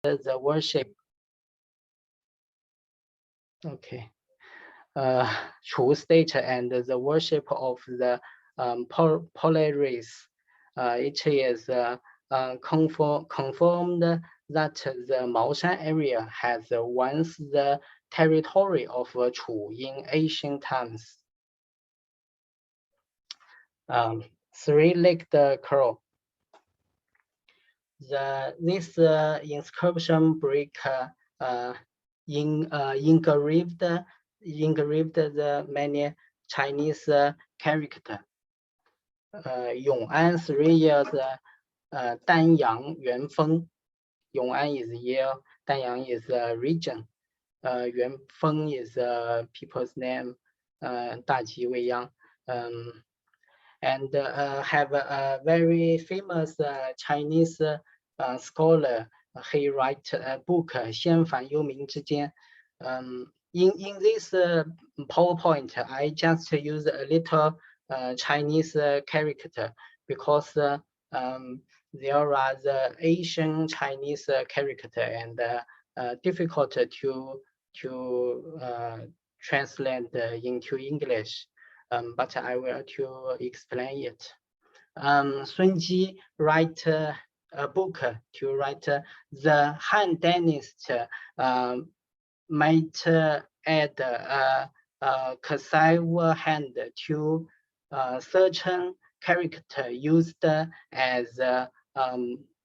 the worship. Okay. True state and the worship of the Polaris. It is confirmed that the Maoshan area has once the territory of Chu in ancient times. Three-legged crow. This inscription break engraved the many Chinese character. Yong'an 3 years, Danyang Yuanfeng. Yong'an is year, Danyang is region. Yuanfeng is people's name. Daji Weiyang. And have a very famous Chinese scholar. He write a book, 先反幽冥之间. In this PowerPoint, I just use a little Chinese character because there are the Asian Chinese character and difficult to translate into English. But I will to explain it. Sun Ji write a book to write the Han Dynasty might add a cursive hand to certain character used as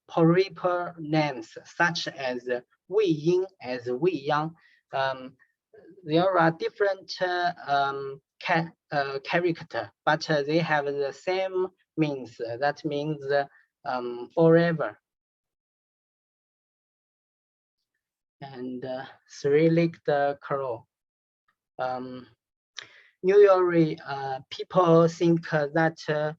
proper names such as Wei Ying as Wei Yang. There are different character, but they have the same means. That means forever. And three-legged crow. Usually, people think that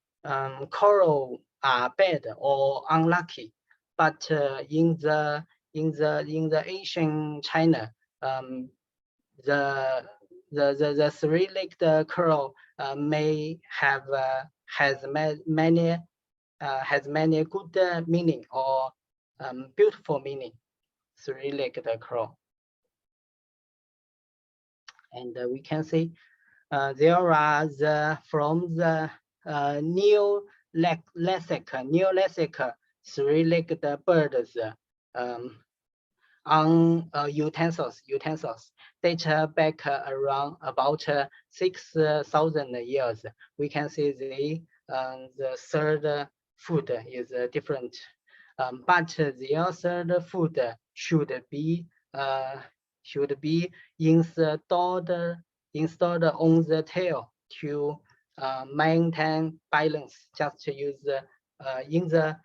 crow are bad or unlucky, but in the ancient China, the three-legged crow may have has many good meaning or beautiful meaning. Three-legged crow, and we can see there are from the Neolithic three-legged birds on utensils date back around about 6,000 years. We can see the third food is different, but their third food should be installed on the tail to maintain balance. Just to use in the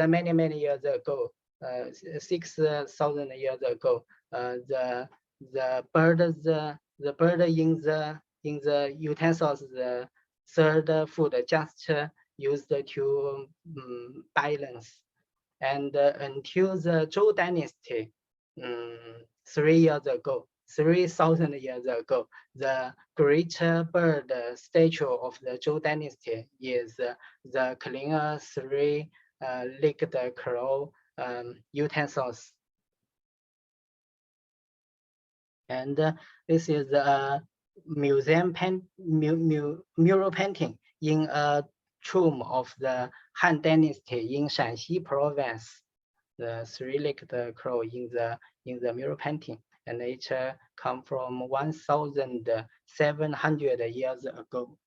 many years ago, 6,000 years ago, the bird in the utensils, the third food just used to balance. And until the Zhou dynasty, 3,000 years ago, the great bird statue of the Zhou dynasty is the clean three-legged crow utensils. And this is a mural painting in a tomb of the Han dynasty in Shanxi province. The three-legged crow in the mural painting, and it come from 1,700 years ago.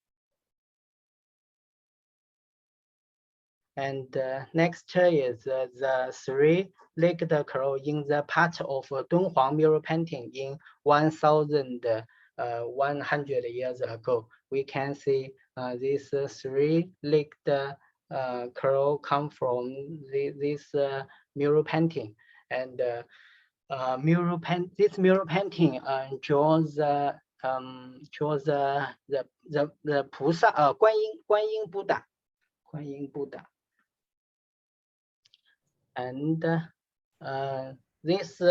And next is the three-legged crow in the part of Dunhuang mural painting in 1,100 years ago. We can see this three-legged crow come from this mural painting, and this mural painting draws the Pusa, Guan Yin Buddha. And this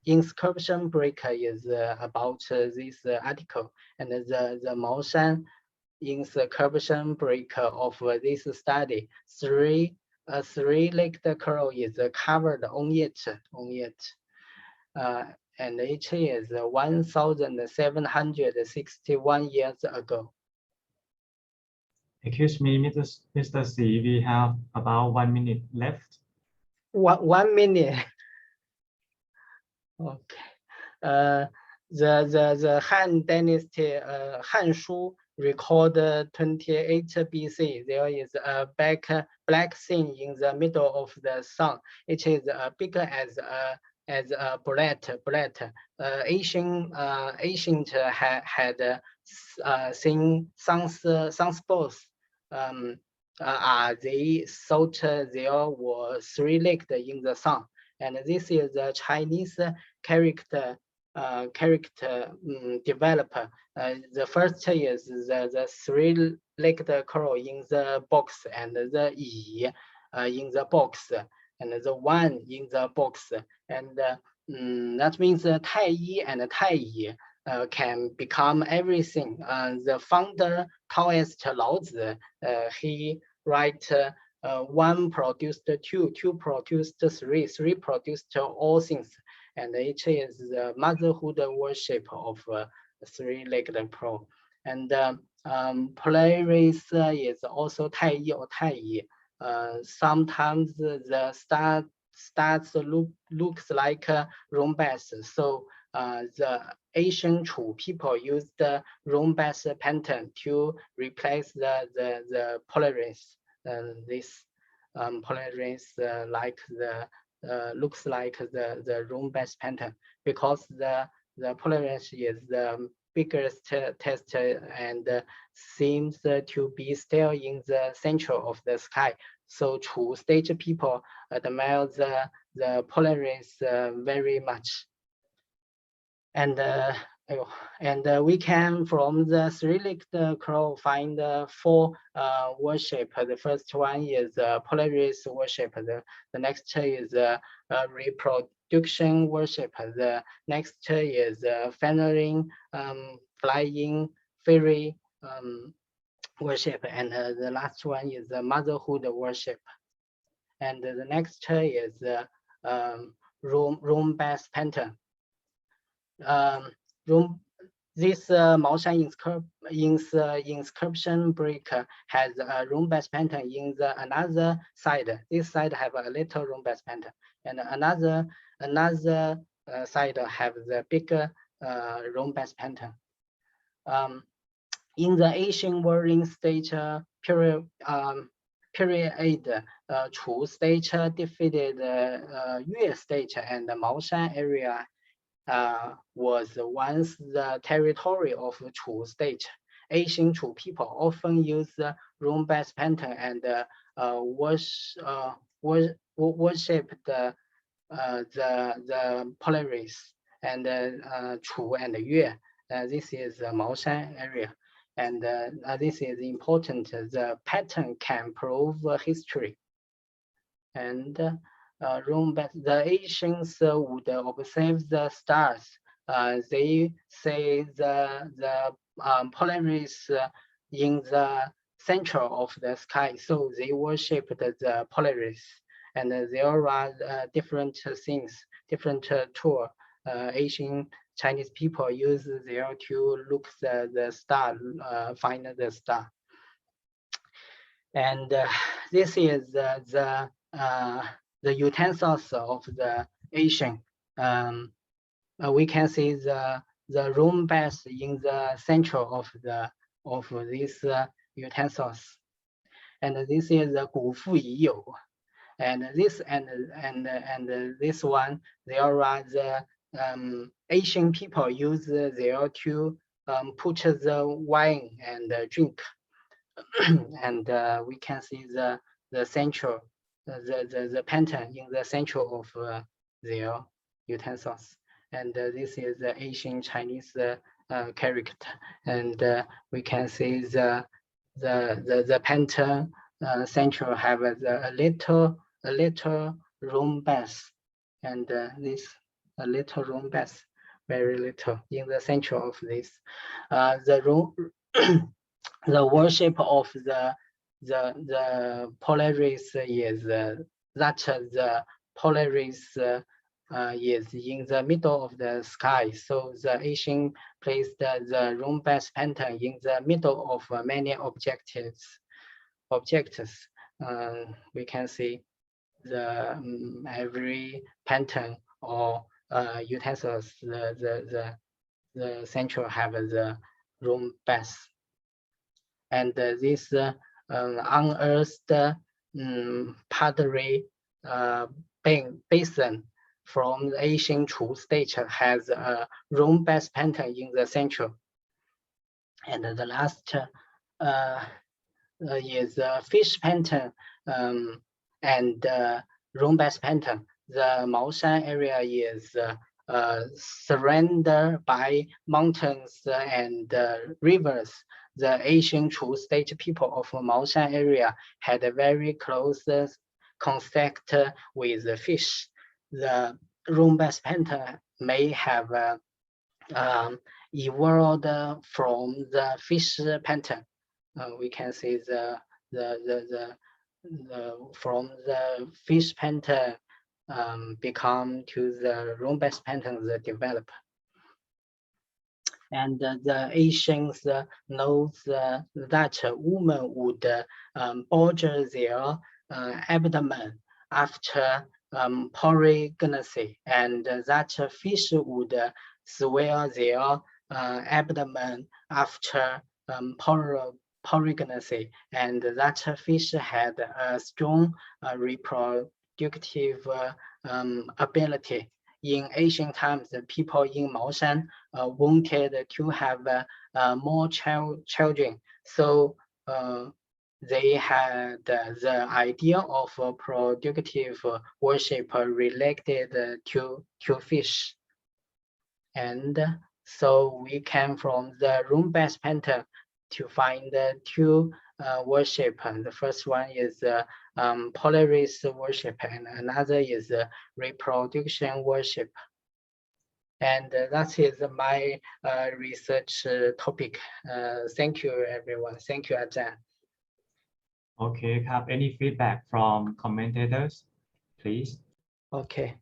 inscription break is about this article, and the Maoshan inscription break of this study. Three a three-legged crow is covered on it, and it is 1,761 years ago. Excuse me, Mr. C, we have about 1 minute left. 1 minute. Okay. The Han Dynasty, Han Shu recorded 28 BC. There is a black thing in the middle of the sun. It is bigger as a bullet. Ancient had seen sunspot. They thought there were three-legged in the sun, and this is the Chinese character developer. The first is the three-legged crow in the box, and the yi in the box, and the one in the box, and that means Tai Yi and Tai Yi can become everything. The founder Taoist Laozi, he write one produced two, two produced three, three produced all things, and it is the motherhood worship of three-legged crow. And Polaris is also Tai Yi or Tai Yi. Sometimes the stars looks like rhombus. So the Asian Chu people used the rhombus pattern to replace the Polaris. This Polaris like looks like the rhombus pattern, because the Polaris is the biggest test and seems to be still in the center of the sky. So Chu stage people admire the Polaris very much. And we can, from the three-legged crow, find four worship. The first one is Polaris worship. The next is reproduction worship. The next is feathering, flying, fairy worship, and the last one is motherhood worship. And the next is rhombus pattern. This Maoshan inscription brick has a rhombus pattern in the another side. This side have a little rhombus pattern, and another side have the bigger rhombus pattern. In the Asian warring stage period, Chu stage defeated Yue stage, and the Maoshan area was once the territory of Chu stage. Asian Chu people often use the rhombus pattern and worship the Polaris and Chu and Yue. This is the Maoshan area, and this is important. The pattern can prove history. And the Asians would observe the stars. They say the Polaris in the center of the sky, so they worship the Polaris. And there are different things, different tool. Asian Chinese people use there to look the star, find the star. And this is the utensils of the Asian. We can see the rhombus in the center of these utensils, and this is the 古父已有, and this this one, there are the Asian people use there to put the wine and drink, and we can see the central. The pattern in the center of their utensils, and this is the Asian Chinese character, and we can see the pattern center have a little rhombus, and this a little rhombus, very little in the center of this. The worship of the the Polaris is that the Polaris is in the middle of the sky. So the Asian placed the rhombus pattern in the middle of many objects. We can see the every pattern or utensils, the central have the rhombus, and this unearthed pottery basin from the Asian Chu state has a rhombus pattern in the center. And the last is a fish pattern and rhombus pattern. The Maoshan area is surrounded by mountains and rivers. The Asian Chu state people of Maoshan area had a very close contact with the fish. The rhombus pattern may have evolved from the fish pattern. We can see from the fish pattern become to the rhombus pattern that develop. And the Asians knows that women would bulge their abdomen after polygyny, and that fish would swell their abdomen after polygyny, and that fish had a strong reproductive ability. In ancient times, the people in Maoshan wanted to have more children, so they had the idea of productive worship related to fish. And so we came from the rhombus pattern to find two worship. And the first one is Polaris worship, and another is reproduction worship. And that is my research topic. Thank you, everyone. Thank you, Ajahn. Okay, have any feedback from commentators, please? Okay.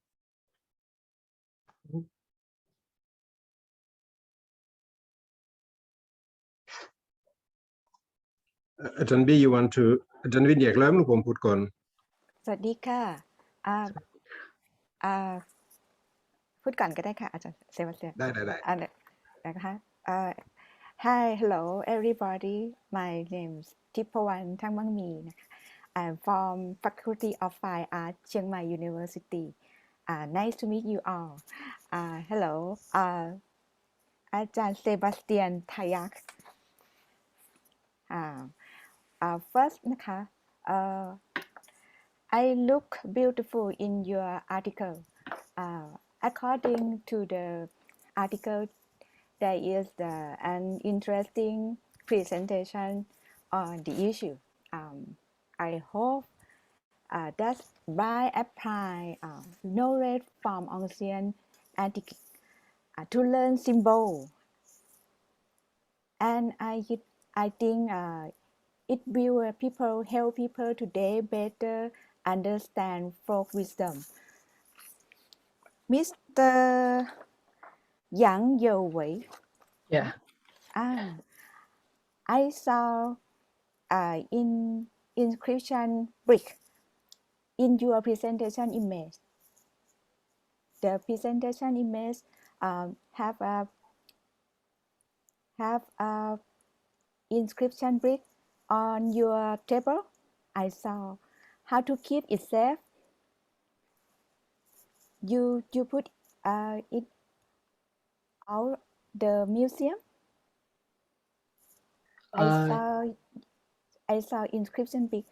Ajahn B, you want to อาจารย์วินอยากเริ่มหรือผมพูดก่อน สวัสดีค่ะพูดก่อนก็ได้ค่ะอาจารย์เซบาสเตียน ได้ นะคะHi, hello everybody. My name is Tipawan Thangmangmi. I'm from Faculty of Fine Arts, Chiang Mai University. Nice to meet you all. Hello, อาจารย์เซบาสเตียนทายักFirst นะคะ I look beautiful in your article. According to the article, there is an interesting presentation on the issue. I hope that by applying knowledge from ancient antique to learn symbol, and I think it will help people today better understand folk wisdom. Mr. Yang Youwei. Yeah. I saw in inscription brick in your presentation image. The presentation image have a inscription brick on your table. I saw how to keep it safe. You put it out the museum. I saw inscription big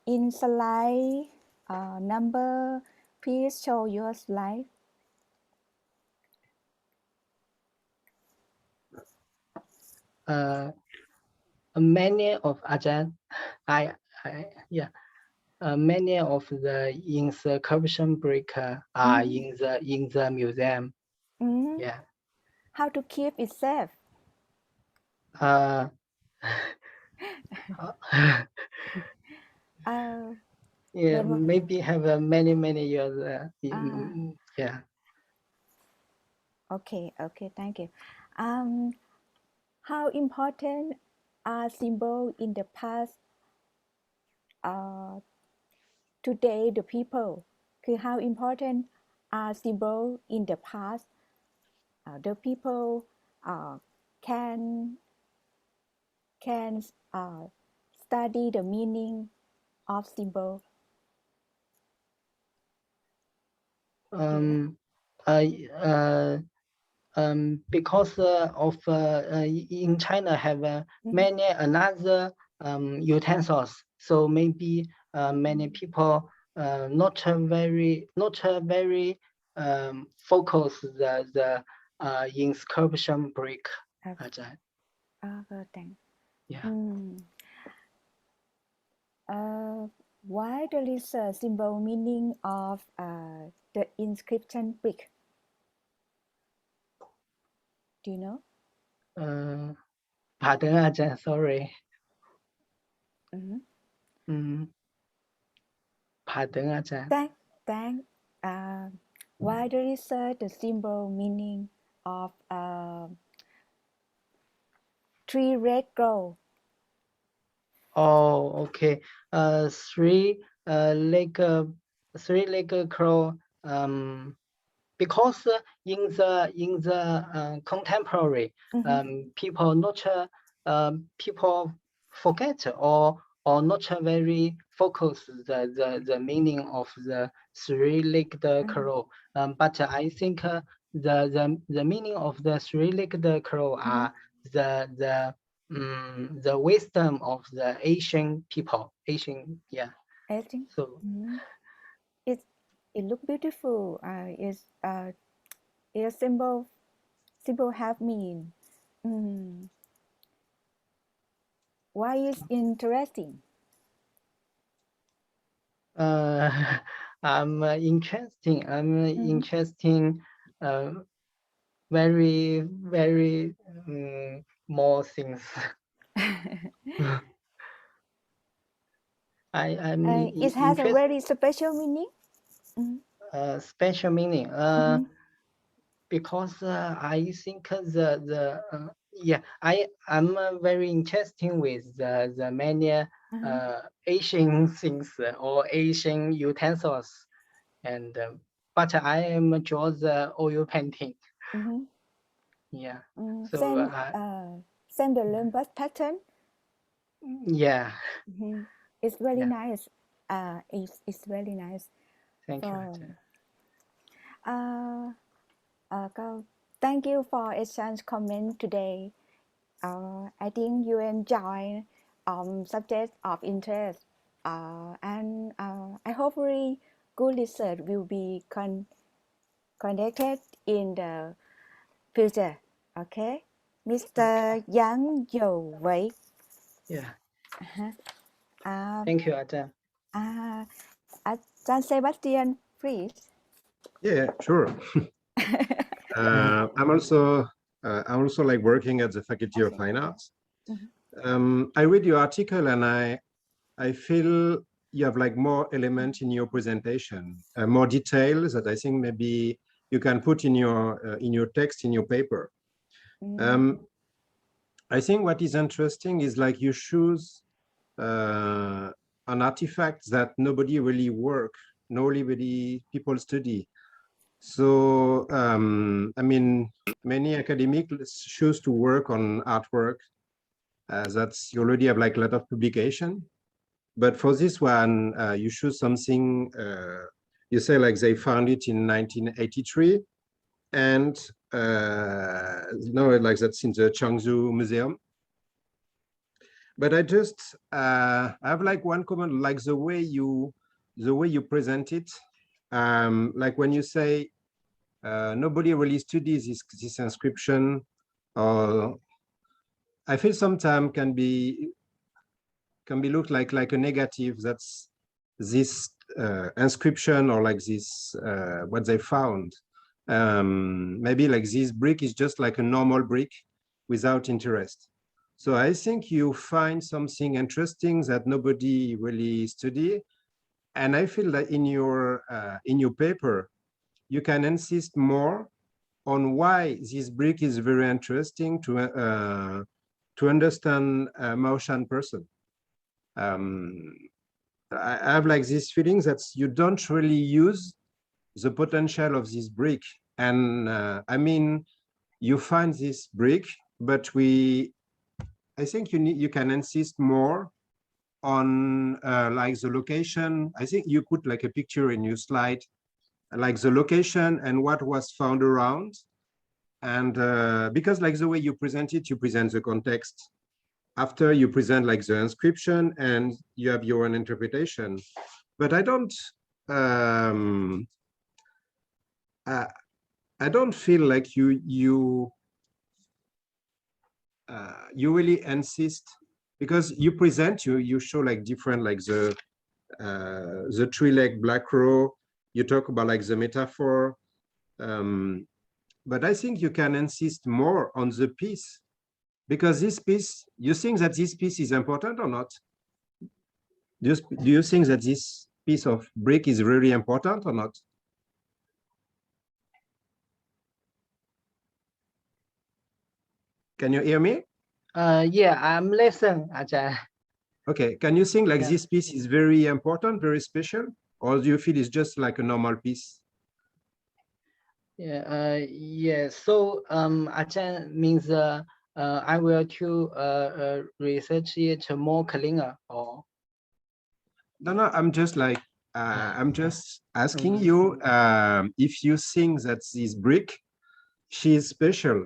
in slide number. Please show your slide. Many of Ajahn, many of the inscription brick are in the museum. Yeah. How to keep it safe? Yeah, When- maybe have many years. Yeah. Okay, thank you. How important are symbols in the past? Today, the people. คือ how important are symbols in the past? The people can study the meaning of symbol. Because of in China have many another utensils, so maybe many people not very focus the inscription brick. Thanks. Yeah. Why there is a symbol meaning of the inscription brick? Do you know? Pardon, Ajahn, sorry. Pardon, Ajahn. Thank. Why there is the symbol meaning of three red grow? Oh, okay. Three-legged crow. Because in the contemporary, people not people forget or not very focus the meaning of the three-legged crow. But I think the meaning of the three-legged crow are the wisdom of the Asian people. Asian. So. It look beautiful. It's symbol have mean. Why is interesting? I'm interesting. Very more things. It has a very special meaning. Special meaning. Because I think I'm very interested with the many Asian things or Asian utensils, and but I am draw the oil painting. Yeah. So same the lombard pattern. Yeah. It's very nice. It's very nice. Thank you. Thank you for exchange comment today. I think you enjoy subject of interest, and I hopefully good research will be conducted in the future. Okay, Mr. Yang Yo Wei. Yeah. Thank you, Ajahn. Ajahn Sebastian, please. Yeah, sure. I'm also like working at the Faculty of Fine Arts. I read your article and I feel you have like more elements in your presentation, more details that I think maybe you can put in your text, in your paper. I think what is interesting is like you choose an artifact that nobody really nobody people study. So, I mean, many academics choose to work on artwork. That's you already have like a lot of publication. But for this one, you choose something, you say like they found it in 1983. And like that's in the Changzhou Museum. But I just I have like one comment, like the way you present it. Like when you say nobody really studies this inscription, I feel sometimes can be looked like a negative. That's this inscription or like this what they found. Maybe like this brick is just like a normal brick without interest. So I think you find something interesting that nobody really study. And I feel that in your paper, you can insist more on why this brick is very interesting to understand a Maoshan person. I have like this feeling that you don't really use the potential of this brick. And I mean, you find this brick, but I think you can insist more on like the location. I think you put like a picture in your slide, like the location and what was found around. And because like the way you present it, you present the context. After you present like the inscription and you have your own interpretation. But I don't feel like you really insist, because you present, you show like different, like the three-leg black crow, you talk about like the metaphor, but I think you can insist more on the piece, because this piece, you think that this piece is important or not? Do you think that this piece of brick is really important or not? Can you hear me? Yeah, I'm listening, Ajahn. Okay, can you think like Yeah. this piece is very important, very special, or do you feel it's just like a normal piece? Yeah, yeah. So Ajahn means I will to research it more cleaner, or No, I'm just like I'm just asking you if you think that this brick, she is special,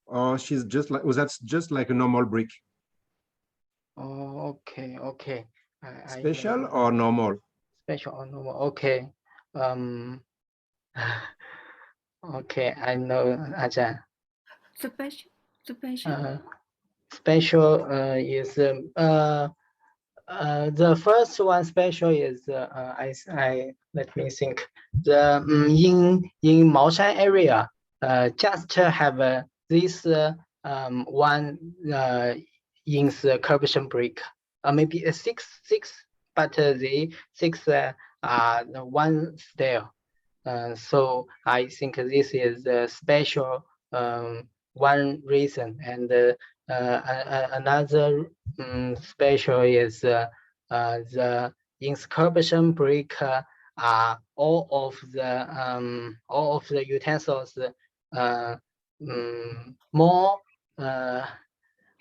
or she's just like, that's just like a normal brick. oh, okay. Special or normal? Special or normal? Okay. Okay, I know, Ajahn. Special. Special is the first one. Special is I let me think. The in Maoshan area, just have this one in the curvature brick, maybe a six, but the six one style. So I think this is a special one reason, and another special is the inscription brick are all of the utensils more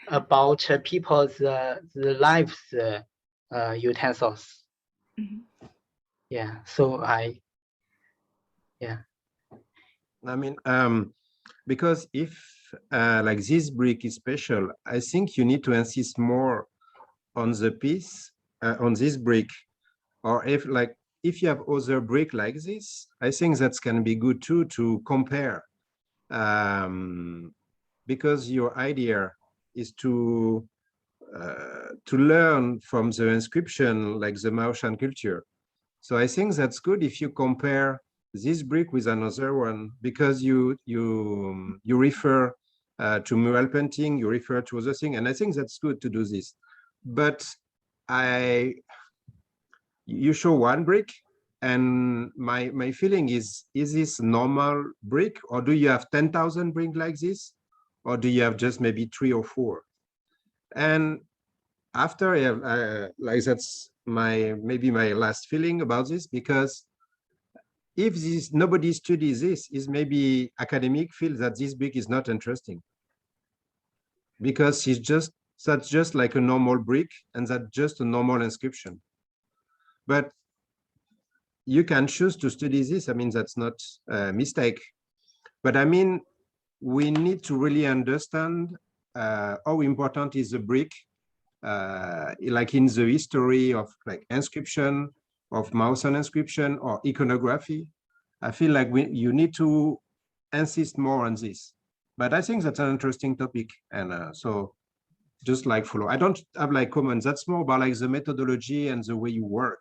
about people's the lives utensils. Yeah, so I mean, because if like this brick is special, I think you need to insist more on the piece, on this brick, or if you have other brick like this, I think that can be good too, to compare, because your idea is to learn from the inscription, like the Maoshan culture. So I think that's good if you compare this brick with another one, because you refer to mural painting, you refer to other thing, and I think that's good to do this. But you show one brick, and my feeling is this normal brick, or do you have 10,000 brick like this, or do you have just maybe 3 or 4? And after like that's maybe my last feeling about this, because if nobody studies this, is maybe academic feel that this brick is not interesting, because that's just like a normal brick, and that's just a normal inscription. But you can choose to study this. I mean, that's not a mistake. But I mean, we need to really understand how important is the brick, like in the history of like inscription, of Maoshan inscription or iconography. I feel like you need to insist more on this. But I think that's an interesting topic, and so just like follow. I don't have like comments. That's more about like the methodology and the way you work.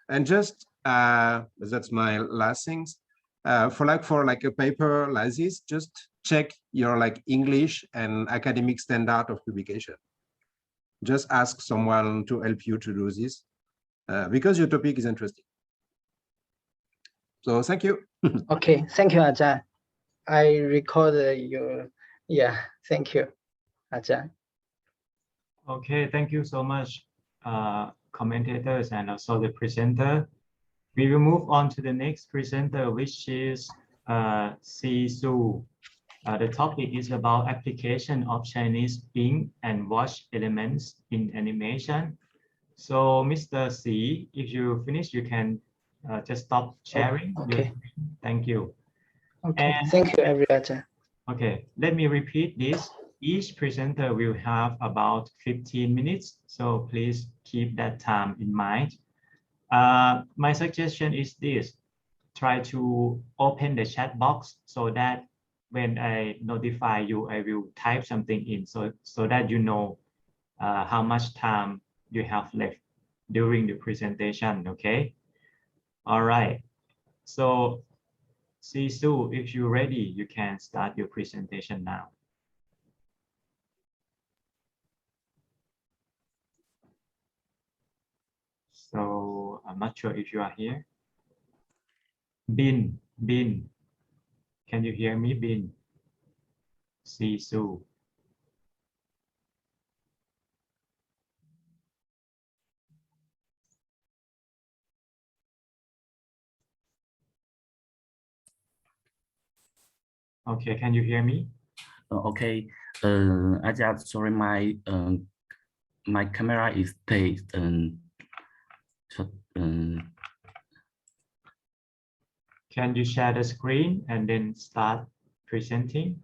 And just that's my last things. For like a paper like this, just check your like English and academic standard of publication. Just ask someone to help you to do this because your topic is interesting. So thank you. Okay, thank you, Ajahn. I record your, yeah, thank you, Ajahn. Okay, thank you so much, commentators and also the presenter. We will move on to the next presenter, which is Sisu. The topic is about application of Chinese ink and wash elements in animation. So, Mr. Si, if you finish, you can just stop sharing. Okay. Thank you. Okay, And- thank you, everyone. Okay, let me repeat this. Each presenter will have about 15 minutes, so please keep that time in mind. My suggestion is this. Try to open the chat box so that when I notify you, I will type something in so that you know how much time you have left during the presentation, okay? All right. So, Sisu, if you're ready, you can start your presentation now. So, I'm not sure if you are here. Bin, can you hear me, Bin? Sisu. Okay, can you hear me? Okay, I just sorry my camera is stayed Can you share the screen and then start presenting?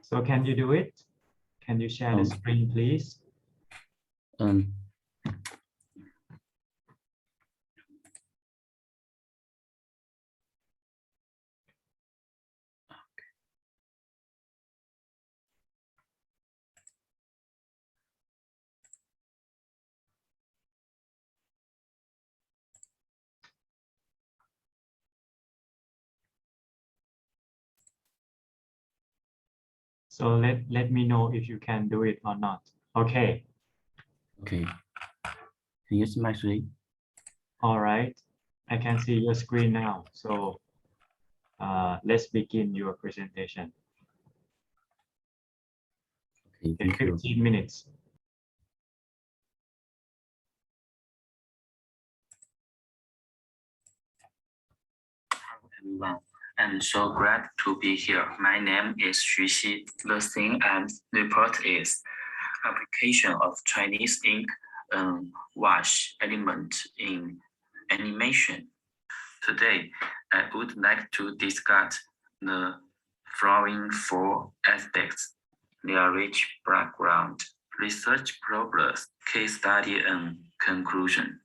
So can you do it? Can you share the screen, please? So let me know if you can do it or not. Okay. Okay. Can you see my screen? All right. I can see your screen now. So let's begin your presentation. Okay, thank you. 15 minutes. Hello everyone. I'm so glad to be here. My name is Xu Xi. The thing and report is application of Chinese ink wash element in animation. Today, I would like to discuss the following 4 aspects: their rich background, research progress, case study, and conclusion.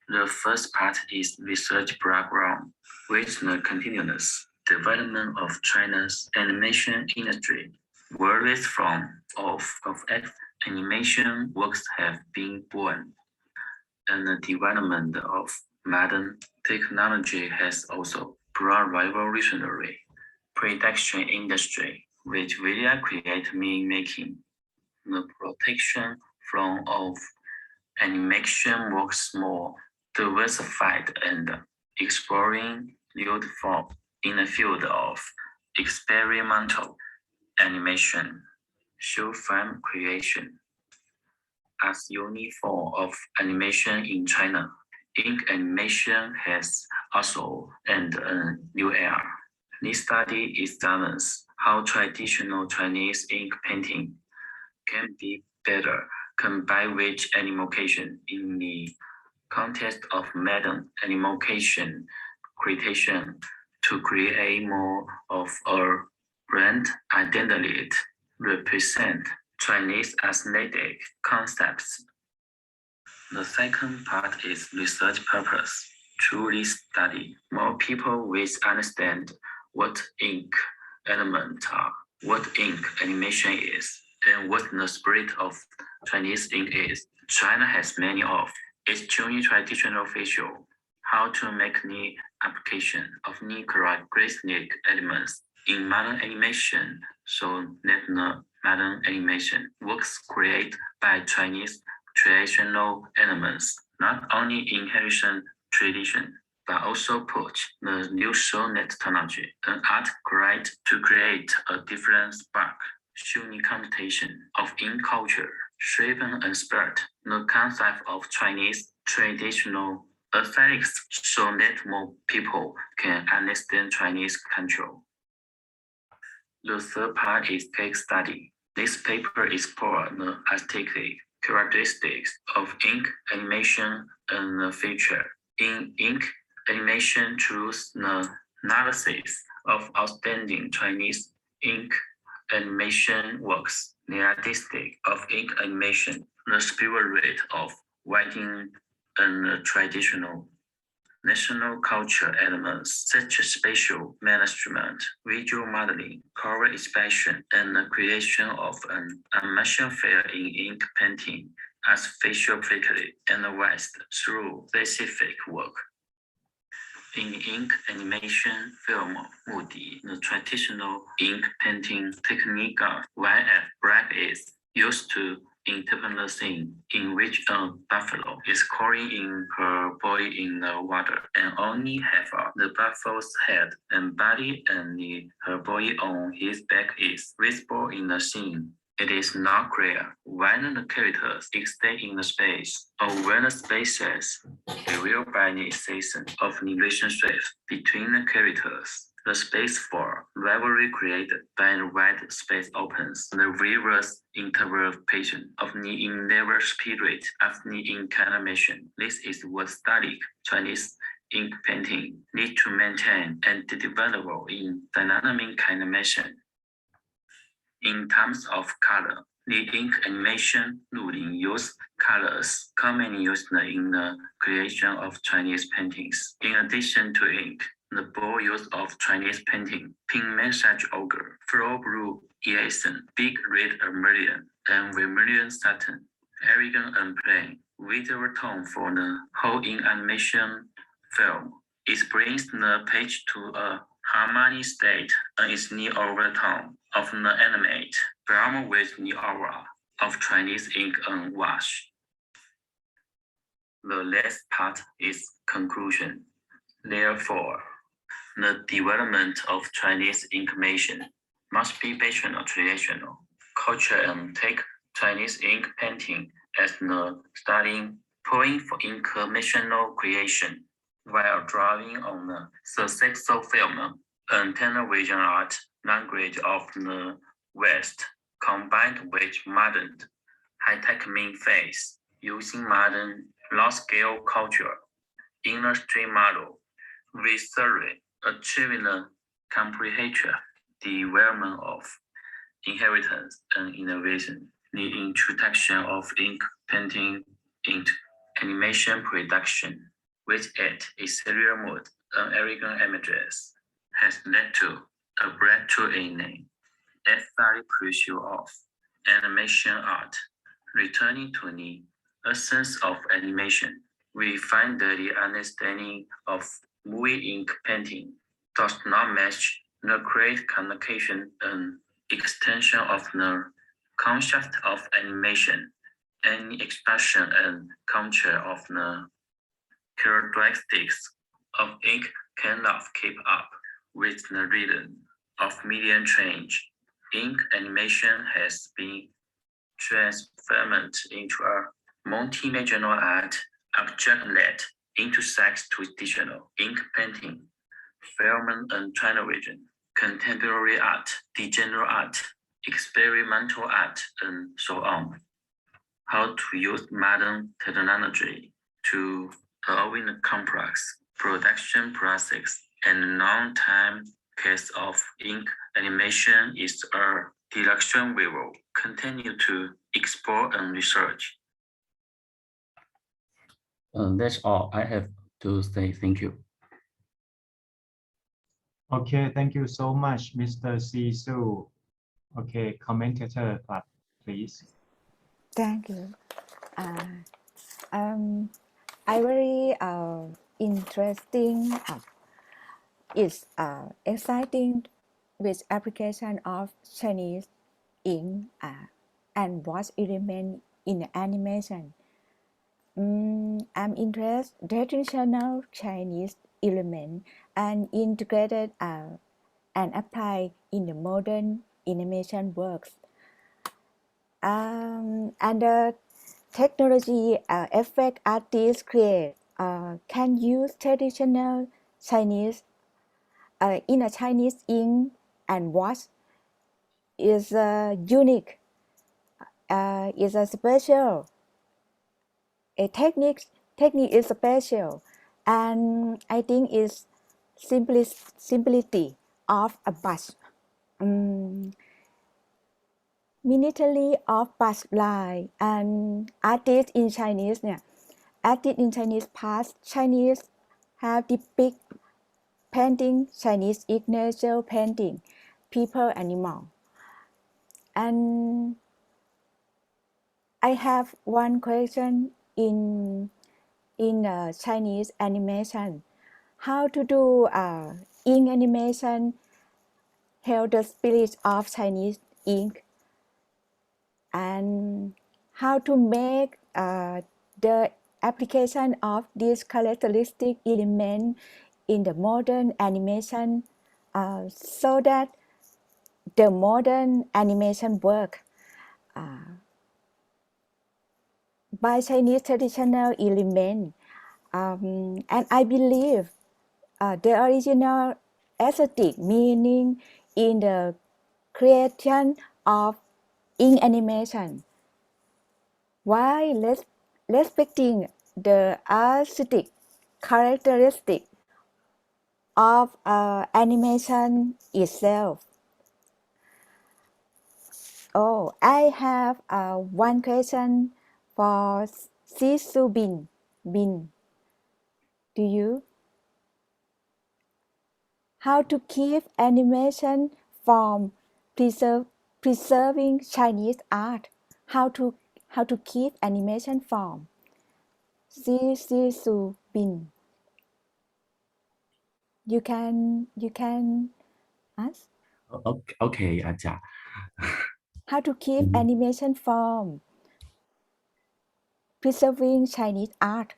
The first part is research background. With the continuous development of China's animation industry, various forms of animation works have been born, and the development of modern technology has also brought revolutionary production industry, which will create meaning making. The protection from of animation works more diversified and exploring new forms in the field of experimental animation, show film creation. As uniform of animation in China, ink animation has also entered a new era. This study examines how traditional Chinese ink painting can be better combined with animation in the context of modern animation creation to create more of a brand identity represent Chinese aesthetic concepts. The second part is research purpose. Through this study, more people will understand what ink elements are, what ink animation is, and what the spirit of Chinese ink is. China has many of its truly traditional facial, how to make the application of the characteristic elements in modern animation, so that the modern animation works created by Chinese traditional elements, not only inherit tradition, but also put the new net technology and art to create a different spark, showing connotation of in culture, shaping and spread the concept of Chinese traditional aesthetics so that more people can understand Chinese culture. The third part is case study. This paper explores the aesthetic characteristics of ink animation and the feature in ink animation through the analysis of outstanding Chinese ink animation works, the artistic of ink animation, the spirit of writing, and the traditional national culture elements such as spatial management, visual modeling, color expression, and the creation of an atmosphere in ink painting as facial quickly analyzed through specific work. In ink animation film 目的 the traditional ink painting technique while black is used to interpret the scene in which a buffalo is crawling in her body in the water and only have the buffalo's head and body and her body on his back is visible in the scene. It is not clear when the characters exist in the space or when the spaces revealed by the existence of the relationship between the characters. The space for rivalry created by the white space opens the reverse interpretation of the endeavor spirit of the incarnation. This is what studied Chinese ink painting need to maintain and develop in dynamic animation. In terms of color, the ink animation ruling use colors commonly used in the creation of Chinese paintings. In addition to ink, the bold use of Chinese painting, pigment such ochre, flow blue, eason, big red vermilion, and vermilion satin, elegant and plain, visual tone for the whole in animation film. It brings the page to a harmony state and is the overtone of the animate film with the aura of Chinese ink and wash. The last part is conclusion. Therefore, the development of Chinese information must be based on traditional culture and take Chinese ink painting as the starting point for informational creation, while drawing on the successful film and television art language of the West, combined with modern high-tech face, using modern large-scale culture, industry model, with theory, achieving the comprehensive development of inheritance and innovation, the introduction of ink painting into animation production, with its serial mode and elegant images, has led to a breakthrough in the aesthetic pursuit of animation art. Returning to the essence of animation, we find that the understanding of movie ink painting does not match the great communication and extension of the concept of animation. Any expression and culture of the characteristics of ink cannot keep up with the rhythm of medium change. Ink animation has been transformed into a multi-dimensional art object that intersects traditional ink painting, film and television, contemporary art, digital art, experimental art, and so on. How to use modern technology to allowing the complex production process and long-time case of ink animation is a direction we will continue to explore and research. That's all I have to say. Thank you. Okay, thank you so much, Mr. Sisu. Okay, commentator, please. Thank you. I very interesting. It's exciting with application of Chinese ink and watch element in the animation. I'm interested traditional Chinese element and integrated and applied in the modern animation works. And the technology effect artists create can use traditional Chinese in a Chinese ink and watch is unique. Is a special. A technique is special, and I think is simplicity of a brush. Miniately of brush line and artists in Chinese past Chinese have depict painting Chinese nature painting people animal. And I have one question in Chinese animation. How to do ink animation help the spirit of Chinese ink, and how to make the application of this characteristic element in the modern animation so that the modern animation work by Chinese traditional element. And I believe the original aesthetic meaning in the creation of ink animation, while respecting the aesthetic characteristic of animation itself. Oh, I have one question for Sisu Bin. Do you? How to keep animation from preserving Chinese art? How to keep animation from? Sisu Bin. You can ask. Okay, Acha. How to keep animation from preserving Chinese art?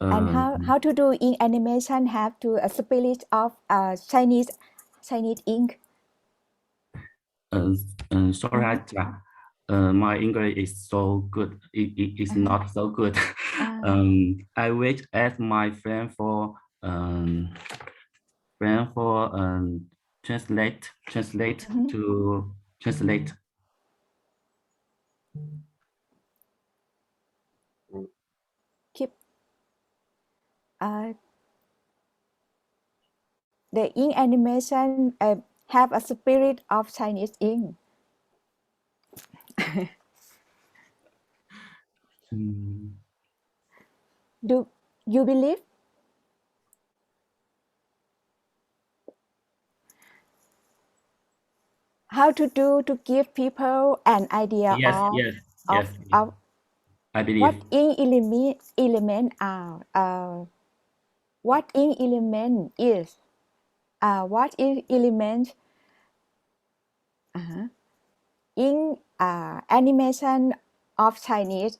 And how to do ink animation have to a spirit of Chinese ink. Sorry, Acha. My English is so good. It's not so good. I wait as my friend for translate to translate. Keep the ink animation have a spirit of Chinese ink. Do you believe? How to do to give people an idea Yes. of I believe. what ink element are. What ink element is. What ink element in animation of Chinese.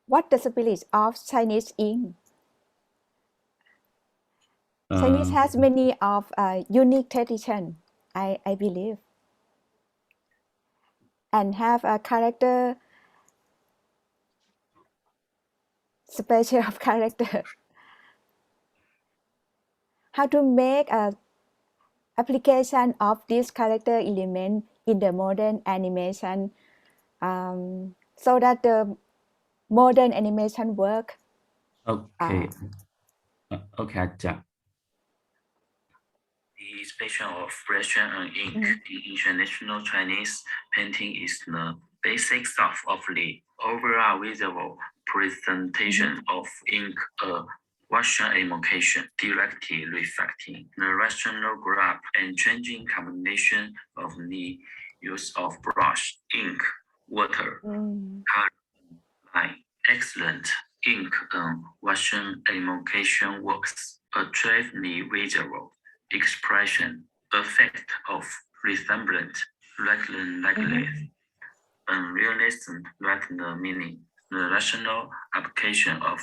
What the spirit of Chinese ink? Chinese has many of unique tradition, I believe, and have a character, special of character. How to make a application of this character element in the modern animation, so that the modern animation work. Okay, Acha. The expression of brushing and ink in international Chinese painting is the basic stuff of the overall visual presentation of ink, a Russian emotion, directly reflecting the rational graph and changing combination of the use of brush, ink, water, color, line. Excellent ink and Russian emotion works achieve the visual expression, effect of resemblance, and realism, like the meaning, the rational application of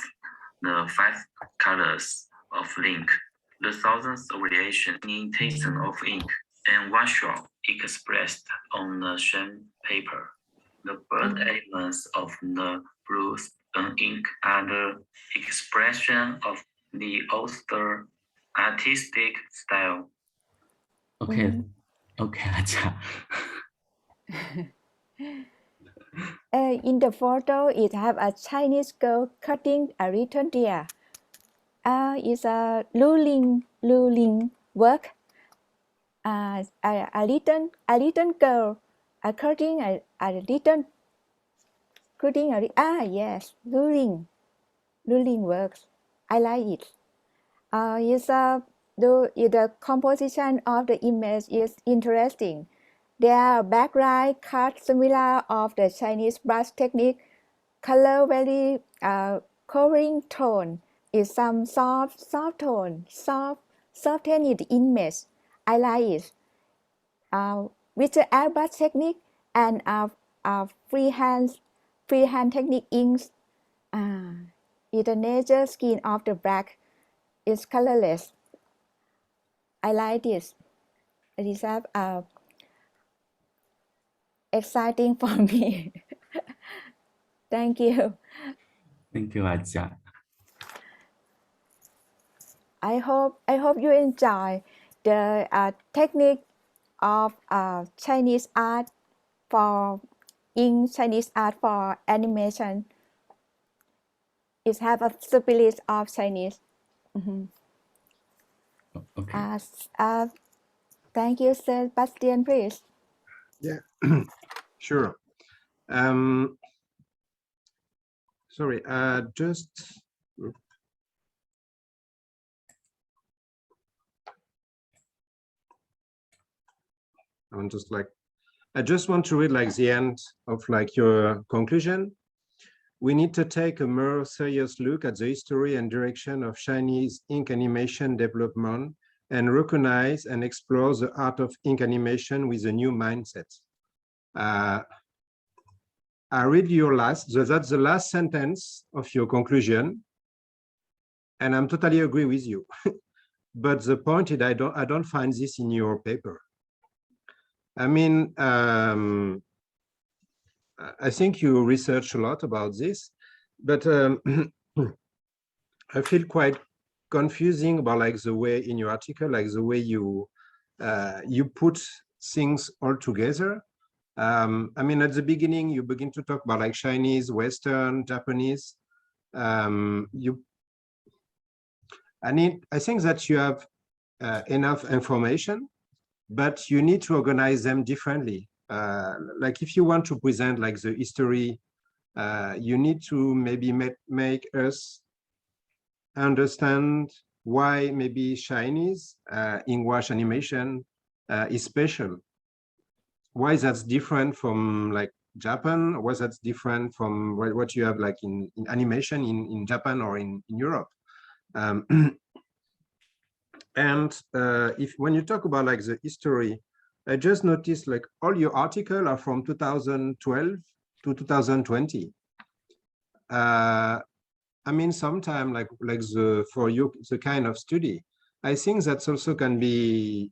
the 5 colors of ink, the thousands of variations in taste of ink, and visual expressed on the same paper. The bird elements of the blues and ink are the expression of the author artistic style. Okay, okay, อาจารย์ In the photo, it have a Chinese girl cutting a little deer. It's a luling work. A little girl cutting a little yes, luling works. I like it. The composition of the image is interesting. Their background cut similar of the Chinese brush technique. Color very covering tone is some soft tone, soften the image. I like it. With the airbrush technique and freehand technique inks, the nature skin of the black is colorless. I like this. It is exciting for me. Thank you. Thank you อาจารย์ I hope you enjoy the technique of Chinese art Chinese art for animation. It have a spirit of Chinese. Okay. Thank you, Sebastian, please. Yeah, sure. Sorry, just I just want to read like the end of like your conclusion. We need to take a more serious look at the history and direction of Chinese ink animation development and recognize and explore the art of ink animation with a new mindset. I read your that's the last sentence of your conclusion, and I'm totally agree with you. But the point is, I don't find this in your paper. I mean, I think you research a lot about this, but I feel quite confusing about like the way in your article, like the way you put things all together. I mean, at the beginning, you begin to talk about like Chinese, Western, Japanese. I think that you have enough information, but you need to organize them differently. Like if you want to present like the history, you need to maybe make us understand why maybe Chinese in-wash animation is special. Why that's different from like Japan? Why that's different from what you have like in animation in Japan or in Europe? And if when you talk about like the history, I just noticed like all your articles are from 2012 to 2020. I mean, sometime like for you the kind of study, I think that's also can be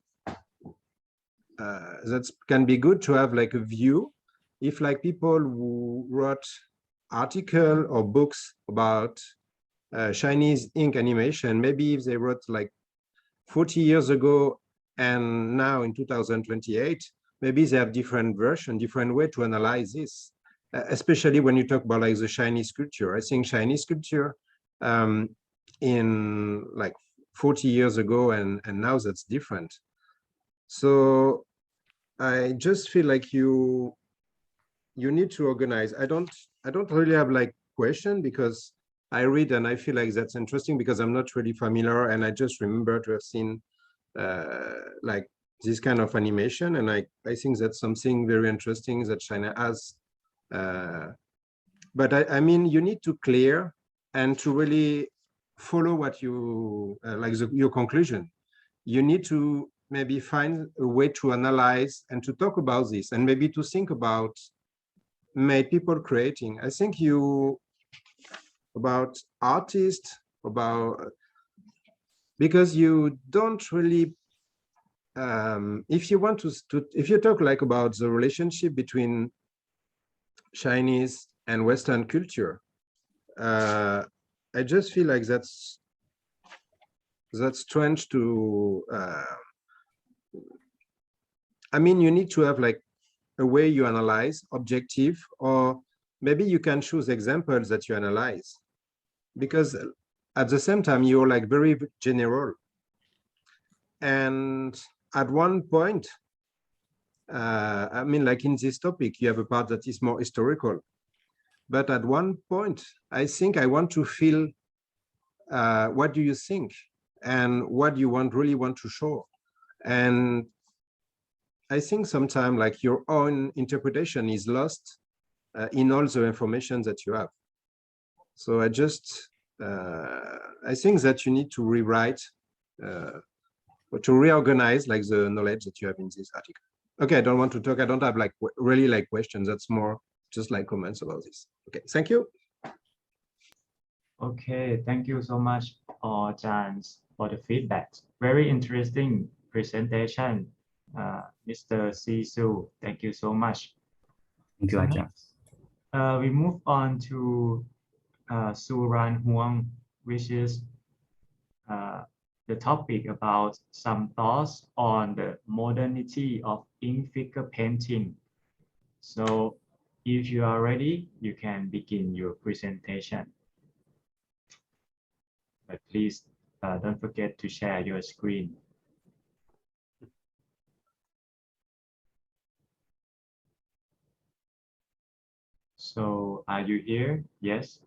good to have like a view. If like people who wrote article or books about Chinese ink animation, maybe if they wrote like 40 years ago and now in 2028, maybe they have different version, different way to analyze this, especially when you talk about like the Chinese sculpture. I think Chinese sculpture in like 40 years ago and now that's different. So I just feel like you need to organize. I don't really have like question, because I read and I feel like that's interesting, because I'm not really familiar, and I just remember to have seen like this kind of animation, and I think that's something very interesting that China has. But I mean, you need to clear and to really follow what you like your conclusion. You need to maybe find a way to analyze and to talk about this, and maybe to think about people creating. I think you about artists, about, because you don't really if you want to if you talk like about the relationship between Chinese and Western culture, I just feel like that's strange to I mean, you need to have like a way you analyze, objective, or maybe you can choose examples that you analyze, because at the same time you're like very general, and at one point I mean, like in this topic you have a part that is more historical, but at one point I think I want to feel what do you think and what you really want to show. And I think sometimes like your own interpretation is lost in all the information that you have. So I just I think that you need to rewrite or to reorganize like the knowledge that you have in this article. Okay, I don't want to talk. I don't have like really like questions. That's more just like comments about this. Okay, thank you. Okay, thank you so much, Jans, for the feedback. Very interesting presentation, Mr. Sisu. Thank you so much. Thank you, Ajahn. We move on to Suran Huang, which is the topic about some thoughts on the modernity of ink figure painting. So if you are ready, you can begin your presentation. But please don't forget to share your screen. So are you here? Yes.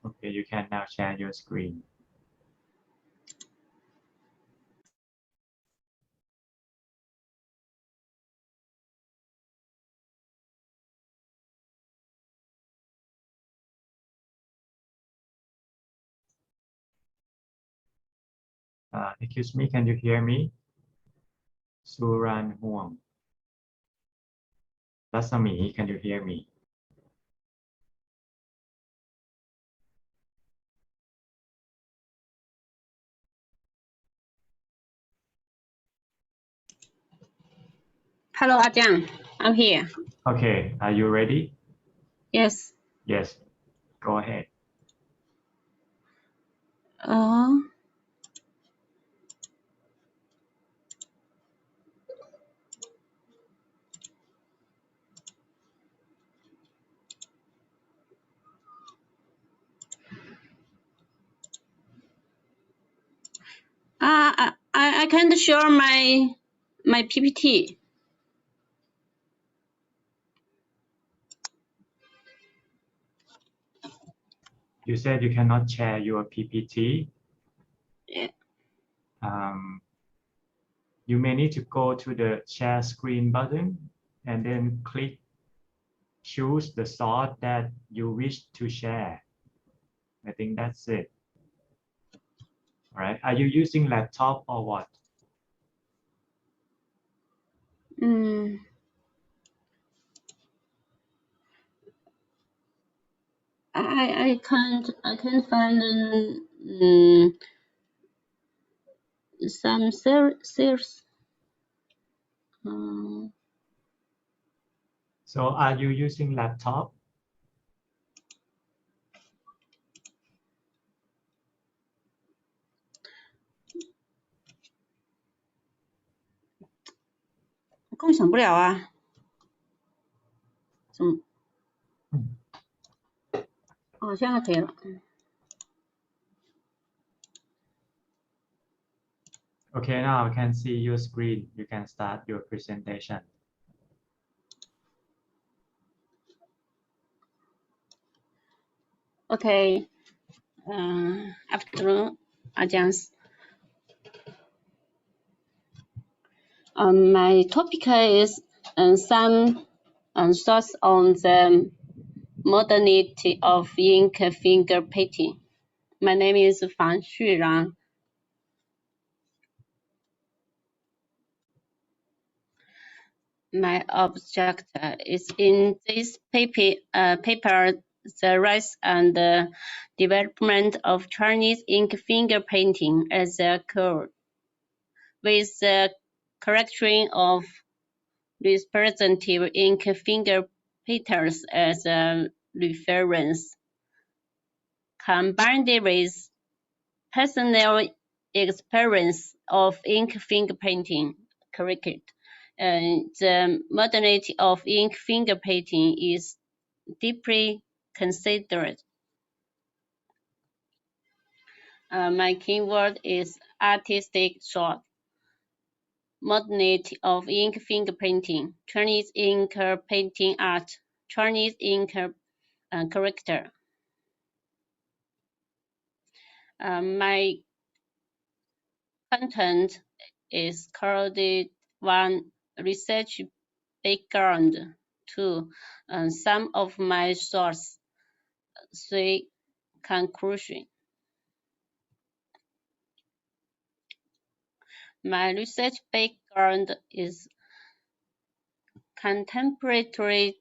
Okay, you can now share your screen. Excuse me, can you hear me? Suran Huang. Rasami, can you hear me? Hello, Ajahn. I'm here. Okay, are you ready? Yes. Yes, go ahead. I can't show my PPT. You said you cannot share your PPT. Yeah. You may need to go to the share screen button and then choose the source that you wish to share. I think that's it. All right. Are you using laptop or what? I can't find some series. So are you using laptop? 共享不了啊。怎么？哦，现在可以了。Okay, now I can see your screen. You can start your presentation. Okay. Afternoon, audience. My topic is some thoughts on the modernity of ink finger painting. My name is Fan Xuran. My object is in this paper, the rise and development of Chinese ink finger painting as a core, with the character of representative ink finger painters as a reference, combined with personal experience of ink finger painting cricket. The modernity of ink finger painting is deeply considered. My keyword is artistic thought. Modernity of ink finger painting, Chinese ink painting art, Chinese ink character. My content is called 1. Research background. 2. Some of my thoughts. 3. Conclusion. My research background is contemporary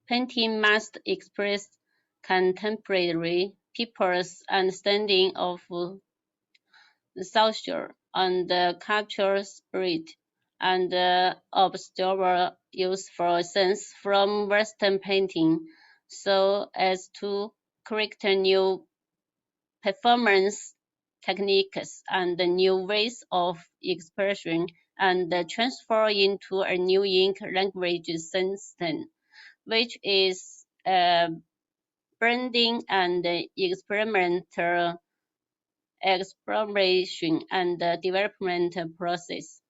painting must express contemporary people's understanding of the social and cultural spirit, and observe useful sense from Western painting, so as to correct new performance techniques and new ways of expression, and transfer into a new ink language system, which is blending and experimental exploration and development process.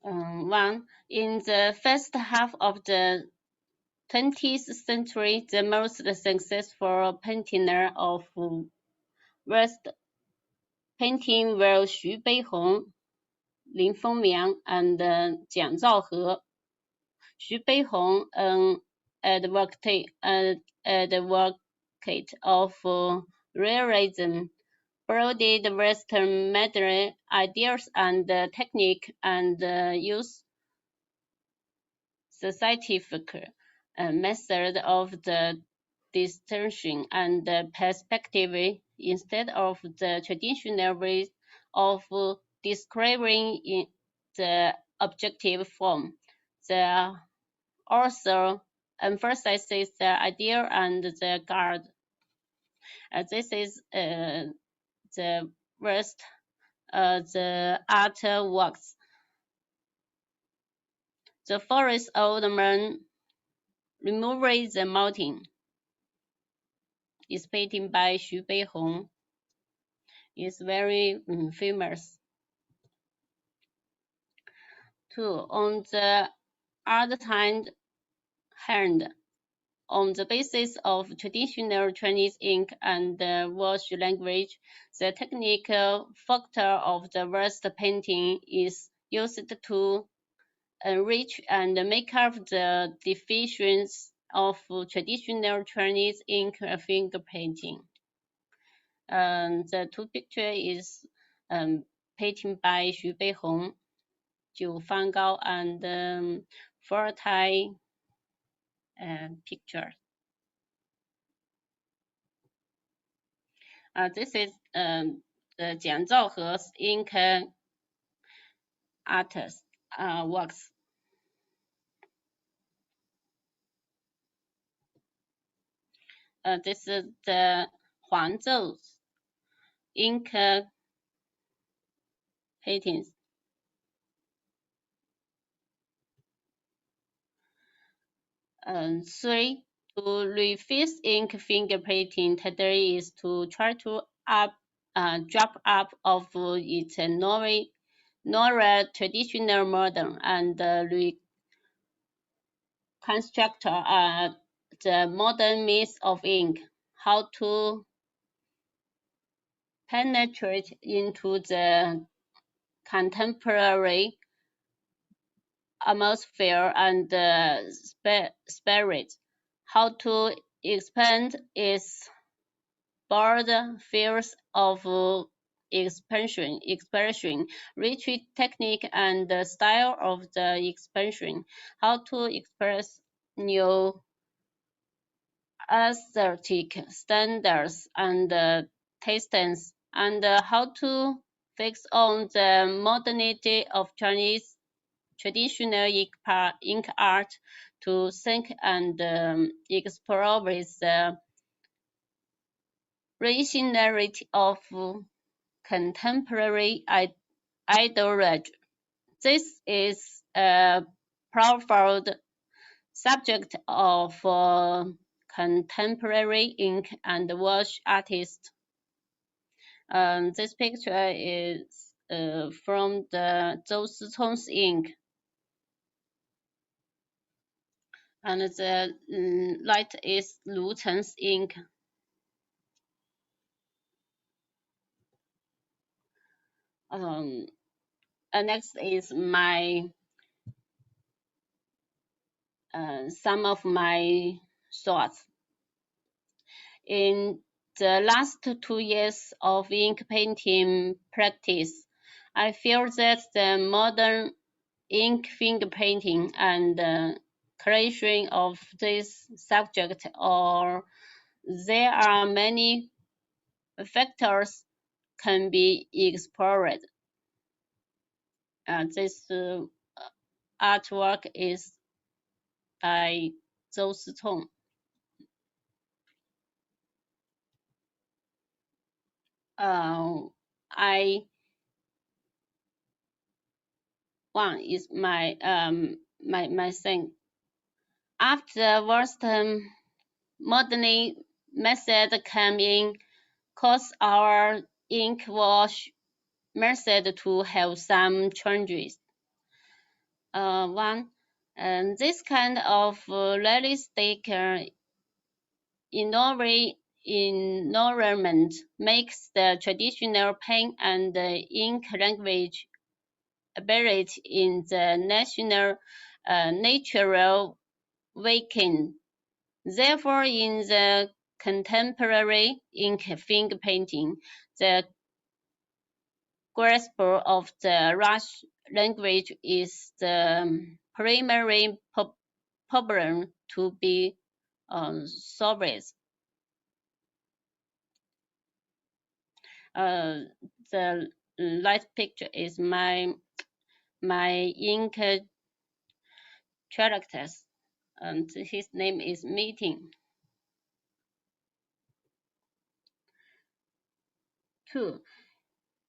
One, in the first half of the 20th century, the most successful painter of West painting were Xu Beihong, Lin Fengmiang, and Jiang Zhaohe. Xu Beihong, an advocate of realism, broadened Western modern ideas and technique, and used scientific method of the distinction and perspective instead of the traditional way of describing the objective form. The author emphasizes the idea and the guard. This is the rest the artworks. The forest old man removing the mountain is painted by Xu Beihong. It's very famous. 2. On the other hand, on the basis of traditional Chinese ink and wash language, the technical factor of the West painting is used to enrich and make up the deficiencies of traditional Chinese ink finger painting. The two pictures is painted by Xu Beihong, Jiu Fangao, and four Thai pictures. This is the Jiang Zhaohe's ink artist works. This is the Huangzhou ink paintings. Three, to refix ink fingerprinting today is to try to drop up of its novel traditional modern and reconstruct the modern myth of ink, how to penetrate into the contemporary atmosphere and spirit, how to expand its broad fields of expression, rich technique and the style of the expression, how to express new aesthetic standards and tastes, and how to fix on the modernity of Chinese traditional ink art to think and explore with the rationality of contemporary ideology. This is a profound subject of contemporary ink and wash artists. This picture is from the Zhou Sicong's ink. And the light is Lu Chen's ink. Next is my some of my thoughts. In the last 2 years of ink painting practice, I feel that the modern ink finger painting and creation of this subject, or there are many factors can be explored. This artwork is by Zhou Sicong. One is my my thing. After Western modern method came in, caused our ink wash method to have some changes. One, this kind of realistic environment makes the traditional pen and ink language ability in the natural weaken. Therefore, in the contemporary ink finger painting, the grasp of the Rush language is the primary problem to be solved. The light picture is my ink characters, and his name is Meeting. 2.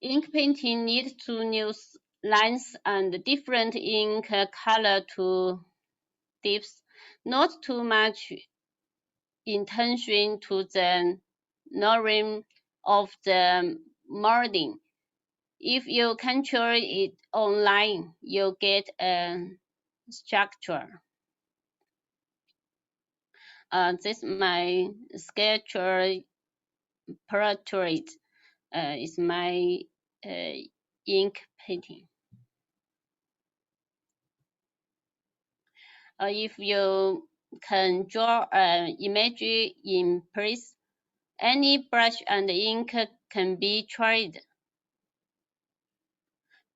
Ink painting needs to use lines and different ink color to dips, not too much attention to the knowing of the molding. If you control it online, you get a structure. This is my sketch portrait. Is my ink painting. If you can draw an image in place, any brush and ink can be tried.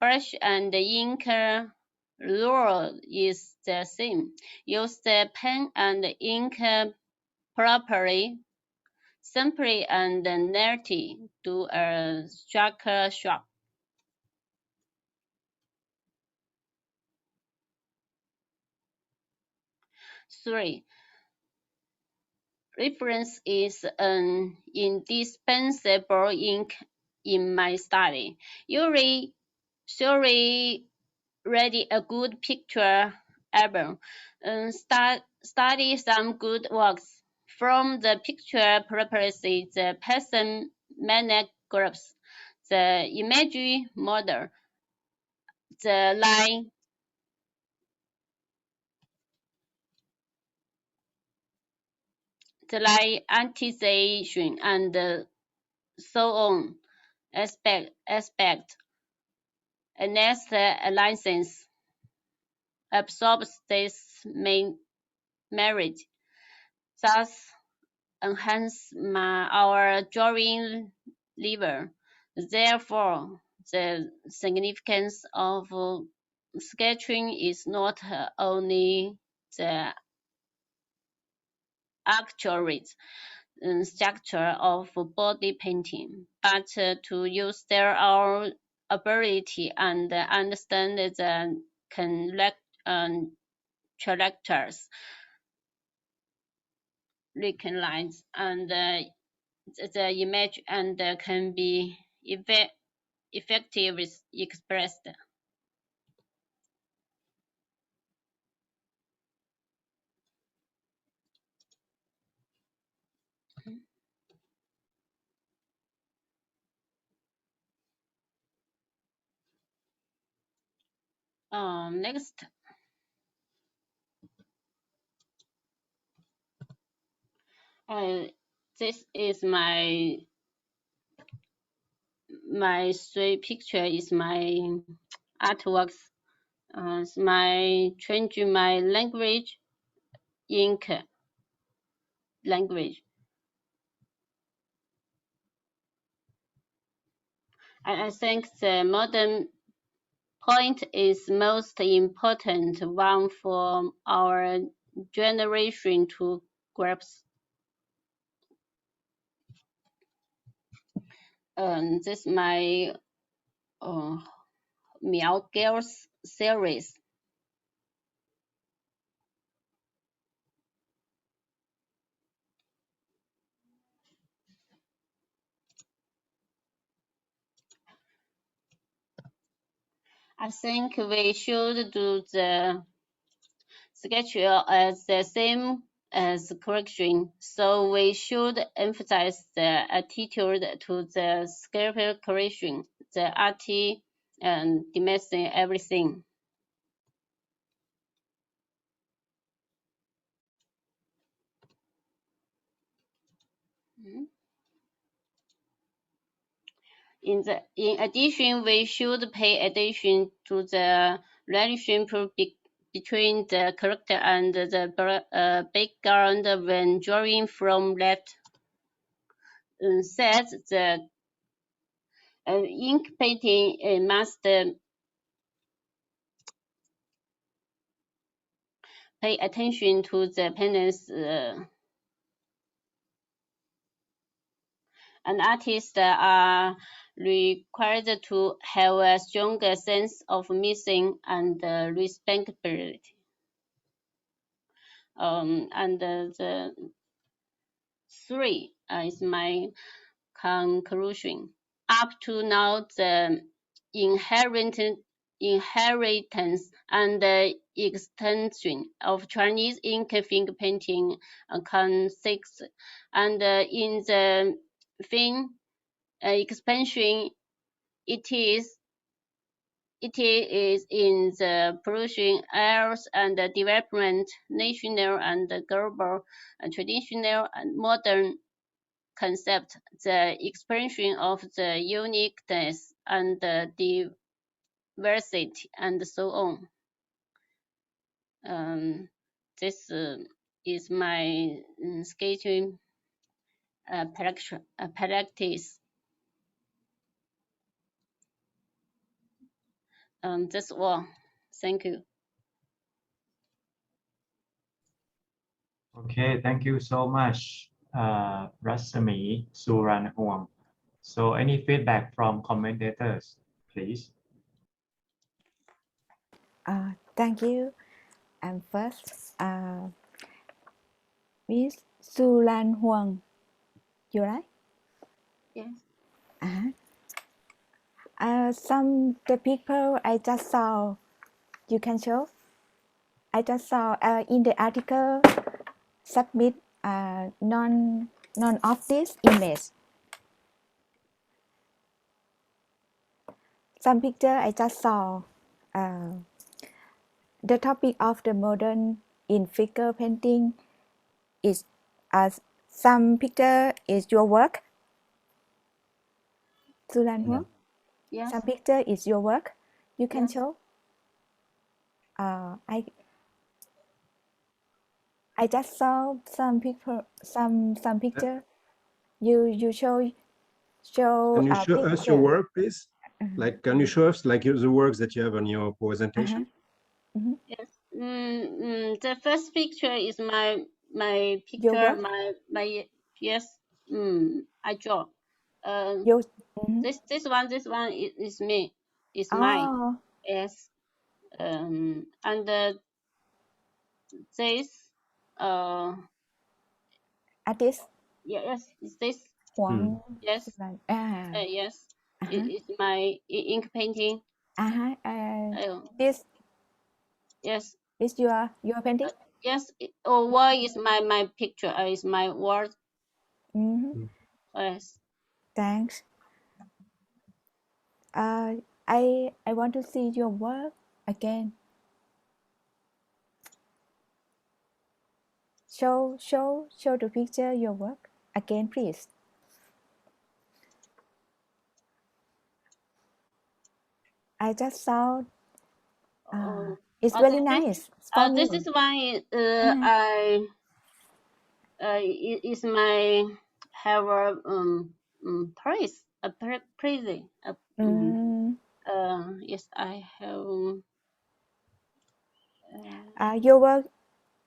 Brush and ink rule is the same. Use the pen and ink properly, simply and neatly. Do a structure shop. 3. reference is an indispensable ink in my study. Usually ready a good picture album. Study some good works. From the picture preparation, the person manuscripts, the imagery model, the line anticipation, and so on aspect. Unless the license absorbs this main merit, thus enhance our drawing level. Therefore, the significance of sketching is not only the accurate structure of body painting, but to use their own ability and understand the characters, recognize and the image, and can be effectively expressed. Next. This is my three picture is my artworks. Changing my language, ink language. I think the modern point is most important one for our generation to grasp. This is my Meow Girls series. I think we should do the schedule as the same as correction, so we should emphasize the attitude to the script correction, the art and demanding everything. In addition, we should pay attention to the relationship between the character and the background when drawing from left. Says the ink painting must pay attention to the panels. And artists are required to have a stronger sense of mission and responsibility. And the three is my conclusion. Up to now, the inheritance and extension of Chinese ink finger painting consists, and in the fin expansion, it is in the production areas and the development, national and global, traditional and modern concept, the expression of the uniqueness and the diversity, and so on. This is my sketching practice. That's all. Thank you. Okay, thank you so much, Rasmi Suranhuang. So any feedback from commentators, please? Thank you. And first, Miss Sulan Huang. You right? Yes. Some the people I just saw. You can show. I just saw in the article submit none of this image. Some picture I just saw. The topic of the modern in figure painting is some picture is your work. Sulan Huang. Yes. Some picture is your work. You can Yes. show. I just saw some picture. Some picture. You show. Can you show us your picture. work, please? Like, can you show us like the works that you have on your presentation? Yes. The first picture is my picture. Your work? My yes. I draw. Your. This one is me. Is mine. Oh. Yes. And this Artist. yes, is this Huang. yes. Sulan. Yes. It is my ink painting. This Yes. is your painting. Yes. Why is my picture? Is my word. Yes. Thanks. I want to see your work again. Show the picture your work again, please. I just saw. It's very nice. For me. This is why is my have a praise praising. Yes, I have. Your work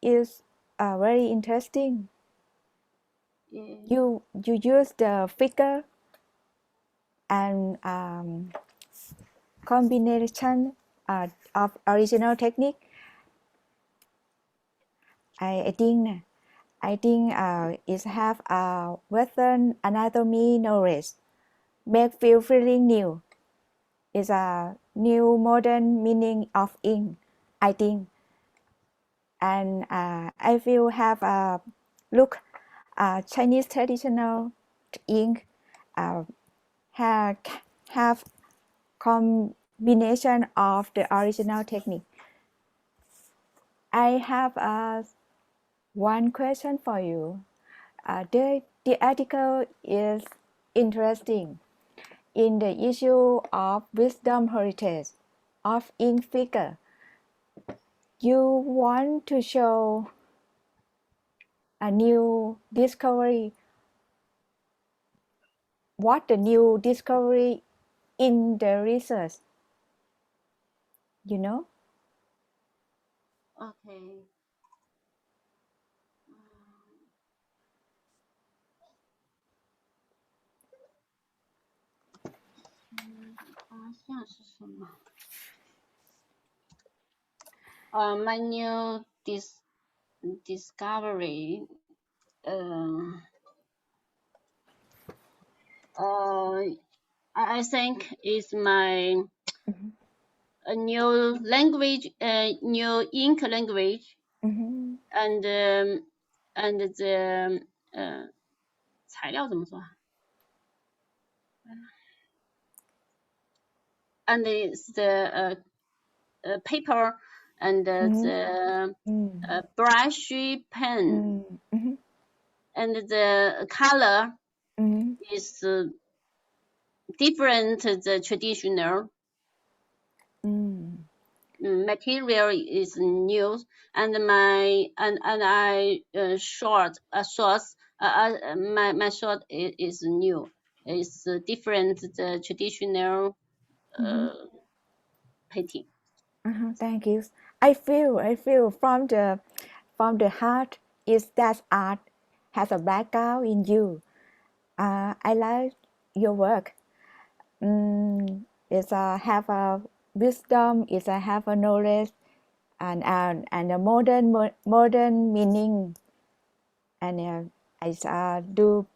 is very interesting. Yeah. You use the figure and combination of original technique. I think it have a Western anatomy knowledge, make feel feeling new. It's a new modern meaning of ink, I think. And I feel have a look Chinese traditional ink have combination of the original technique. I have one question for you. The article is interesting in the issue of wisdom heritage of ink figure. You want to show a new discovery. What the new discovery in the research? You know? Okay. My new discovery. I think is my a new language, new ink language, and the 材料怎么说？And it's the paper and the brush pen and the color is different. The traditional material is new, and I short my short is new. It's different the traditional painting. Thank you. I feel from the heart is that art has a background in you. I like your work. It's have a wisdom. It's have a knowledge, and a modern meaning. and I do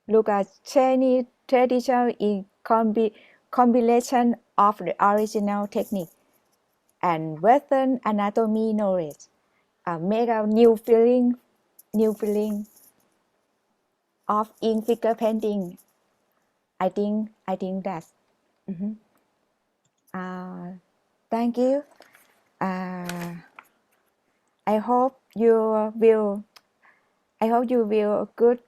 look at Chinese traditional in combination of the original technique and Western anatomy knowledge, make a new feeling of ink figure painting. I think that's. Thank you. I hope you will good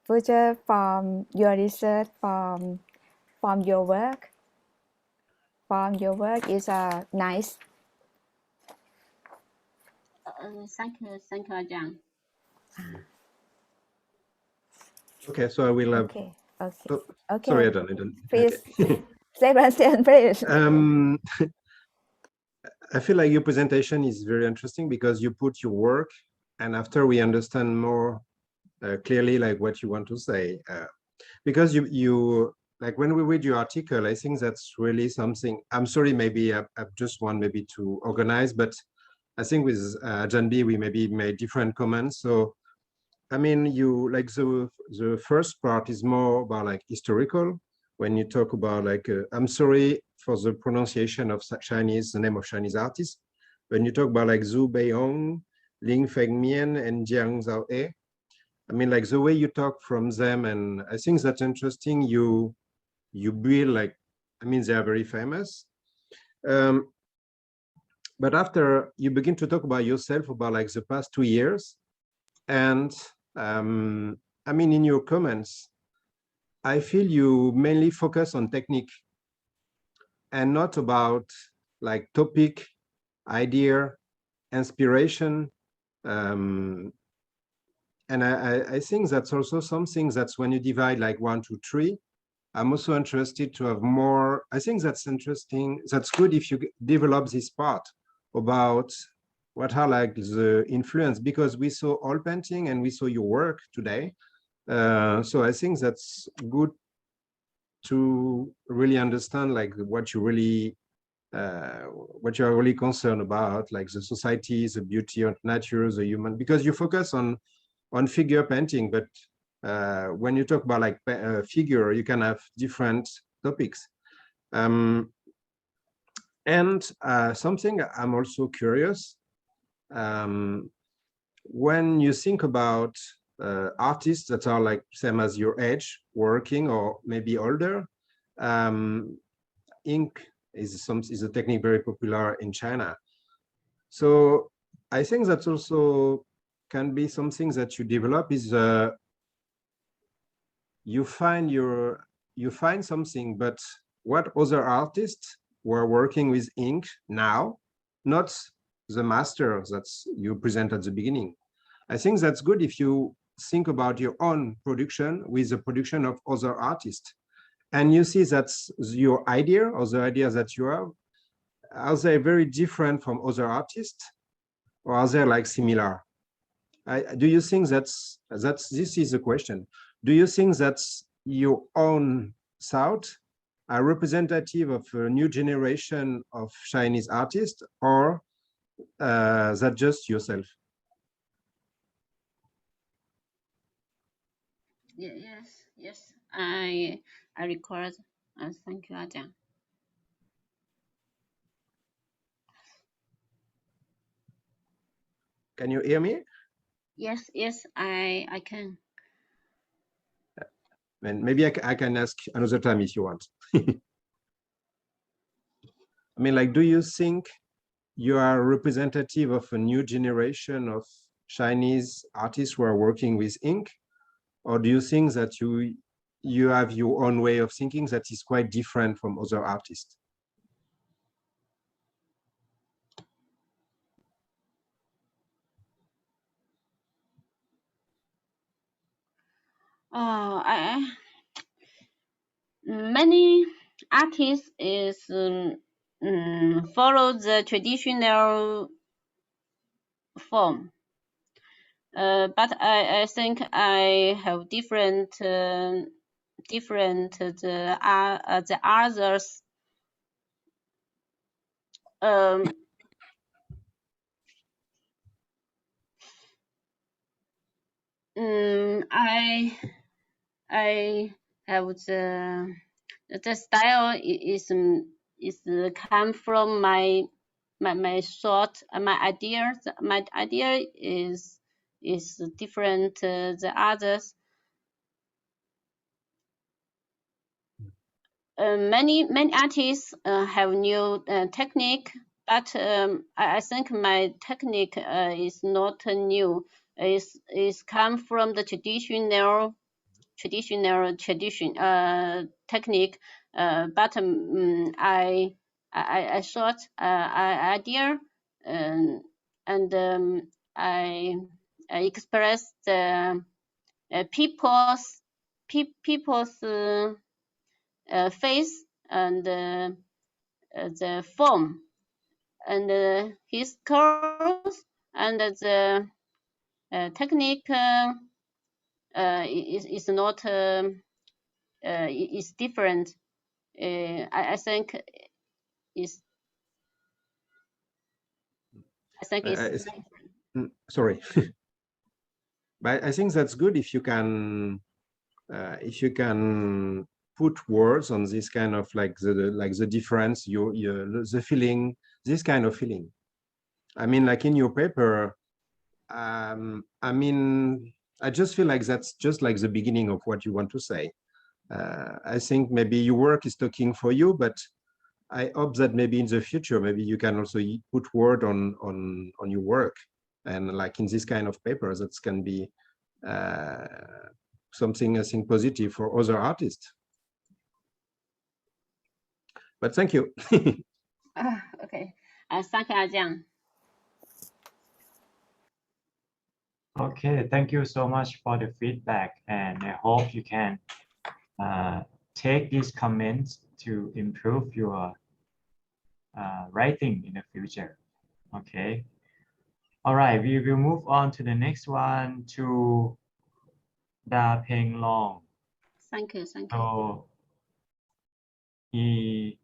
future from your research from your work. From your work is nice. Thank you, Ajahn. Okay, so I will have. Okay. Sorry, I don't. Please, Okay. Sebastian, please. I feel like your presentation is very interesting because you put your work, and after we understand more clearly, like what you want to say, because you like when we read your article, I think that's really something. I'm sorry, maybe I just want maybe to organize, but I think with Ajahn B, we maybe made different comments. So, I mean, you like the first part is more about like historical. When you talk about like, I'm sorry for the pronunciation of Chinese, the name of Chinese artists. When you talk about like Zhu Beihong, Ling Fengmian, and Jiang Zhaoe, I mean, like the way you talk from them, and I think that's interesting. You build like, I mean, they are very famous. But after you begin to talk about yourself about like the past 2 years, and I mean, in your comments, I feel you mainly focus on technique and not about like topic, idea, inspiration. And I think that's also something that's when you divide like 1, 2, 3, I'm also interested to have more. I think that's interesting. That's good if you develop this part about what are like the influence, because we saw oil painting and we saw your work today. So I think that's good to really understand like what you really what you are really concerned about, like the society, the beauty of nature, the human, because you focus on figure painting, but when you talk about like figure, you can have different topics. And something I'm also curious, when you think about artists that are like same as your age, working or maybe older, ink is a technique very popular in China. So I think that's also can be something that you develop is you find something, but what other artists were working with ink now, not the master that you present at the beginning. I think that's good if you think about your own production with the production of other artists, and you see that's your idea or the ideas that you have, are they very different from other artists, or are they like similar? Do you think that's this is the question? Do you think that's your own thought, a representative of a new generation of Chinese artists, or that just yourself? Yes. I record. Thank you, Ajahn. Can you hear me? Yes, I can. And maybe I can ask another time if you want. I mean, like, do you think you are representative of a new generation of Chinese artists who are working with ink, or do you think that you have your own way of thinking that is quite different from other artists? Many artists is follow the traditional form, but I think I have different the others. I have the style is come from my thought, my ideas. My idea is different the others. Many artists have new technique, but I think my technique is not new. Is come from the traditional technique, but I thought idea and I express the people's face and the form and his curves and the technique is not is different. I think it's sorry. But I think that's good if you can put words on this kind of like the difference, the feeling, this kind of feeling. I mean, like in your paper, I mean, I just feel like that's just like the beginning of what you want to say. I think maybe your work is talking for you, but I hope that maybe in the future, maybe you can also put word on your work, and like in this kind of papers, that can be something I think positive for other artists. But thank you. Okay. Thank you, Ajahn. Okay, thank you so much for the feedback, and I hope you can take these comments to improve your writing in the future. Okay. All right, we will move on to the next one, to Da Peng Long. Thank you. So he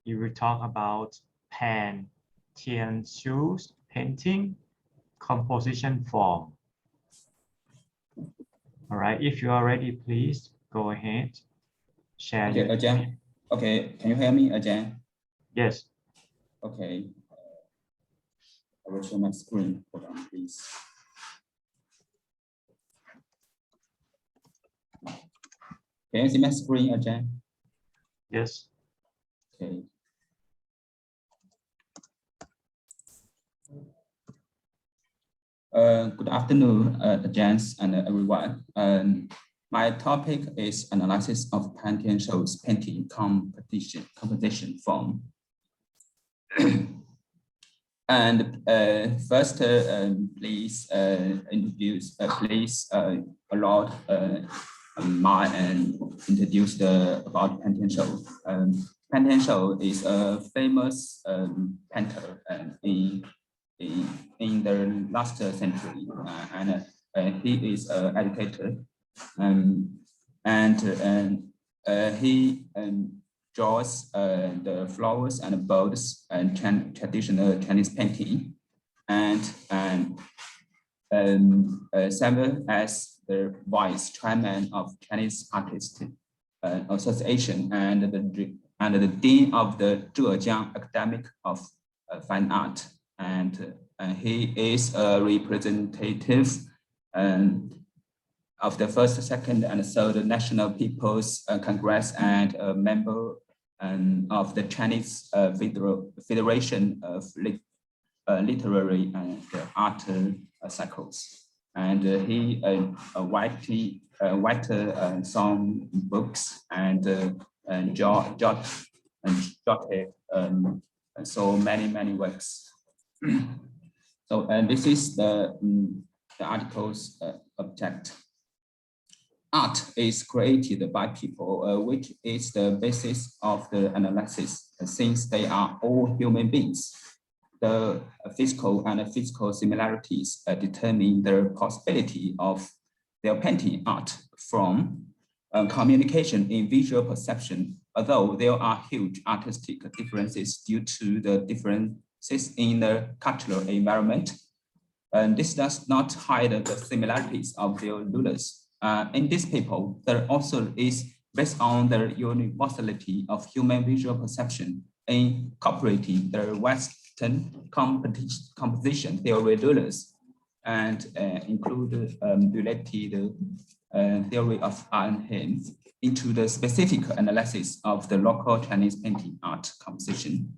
will talk about Pan Tian Shu's painting composition form. All right, if you are ready, please go ahead. Share. Okay, Ajahn. Okay, can you hear me, Ajahn? Yes. Okay. I will show my screen. Hold on, please. Can you see my screen, Ajahn? Yes. Okay. Good afternoon, Ajahn and everyone. My topic is analysis of Pan Tian Shu's painting composition form. And first, please allow introduce about Pan Tian Shu. Pan Tian Shu is a famous painter in the last century, and he is an educator, and he draws the flowers and birds and traditional Chinese painting, and served as the vice chairman of Chinese Artists Association and the dean of the Zhejiang Academy of Fine Art, and he is a representative of the first, second, and third National People's Congress, and a member of the Chinese Federation of Literary and Art Cycles. And he write some books and jotted so many works. So this is the article's object. Art is created by people, which is the basis of the analysis, since they are all human beings. The physical similarities determine the possibility of their painting art from communication in visual perception, although there are huge artistic differences due to the differences in the cultural environment. And this does not hide the similarities of their rulers. In this paper, there also is based on the universality of human visual perception, incorporating the Western composition theory rulers and include related theory of enhance into the specific analysis of the local Chinese painting art composition.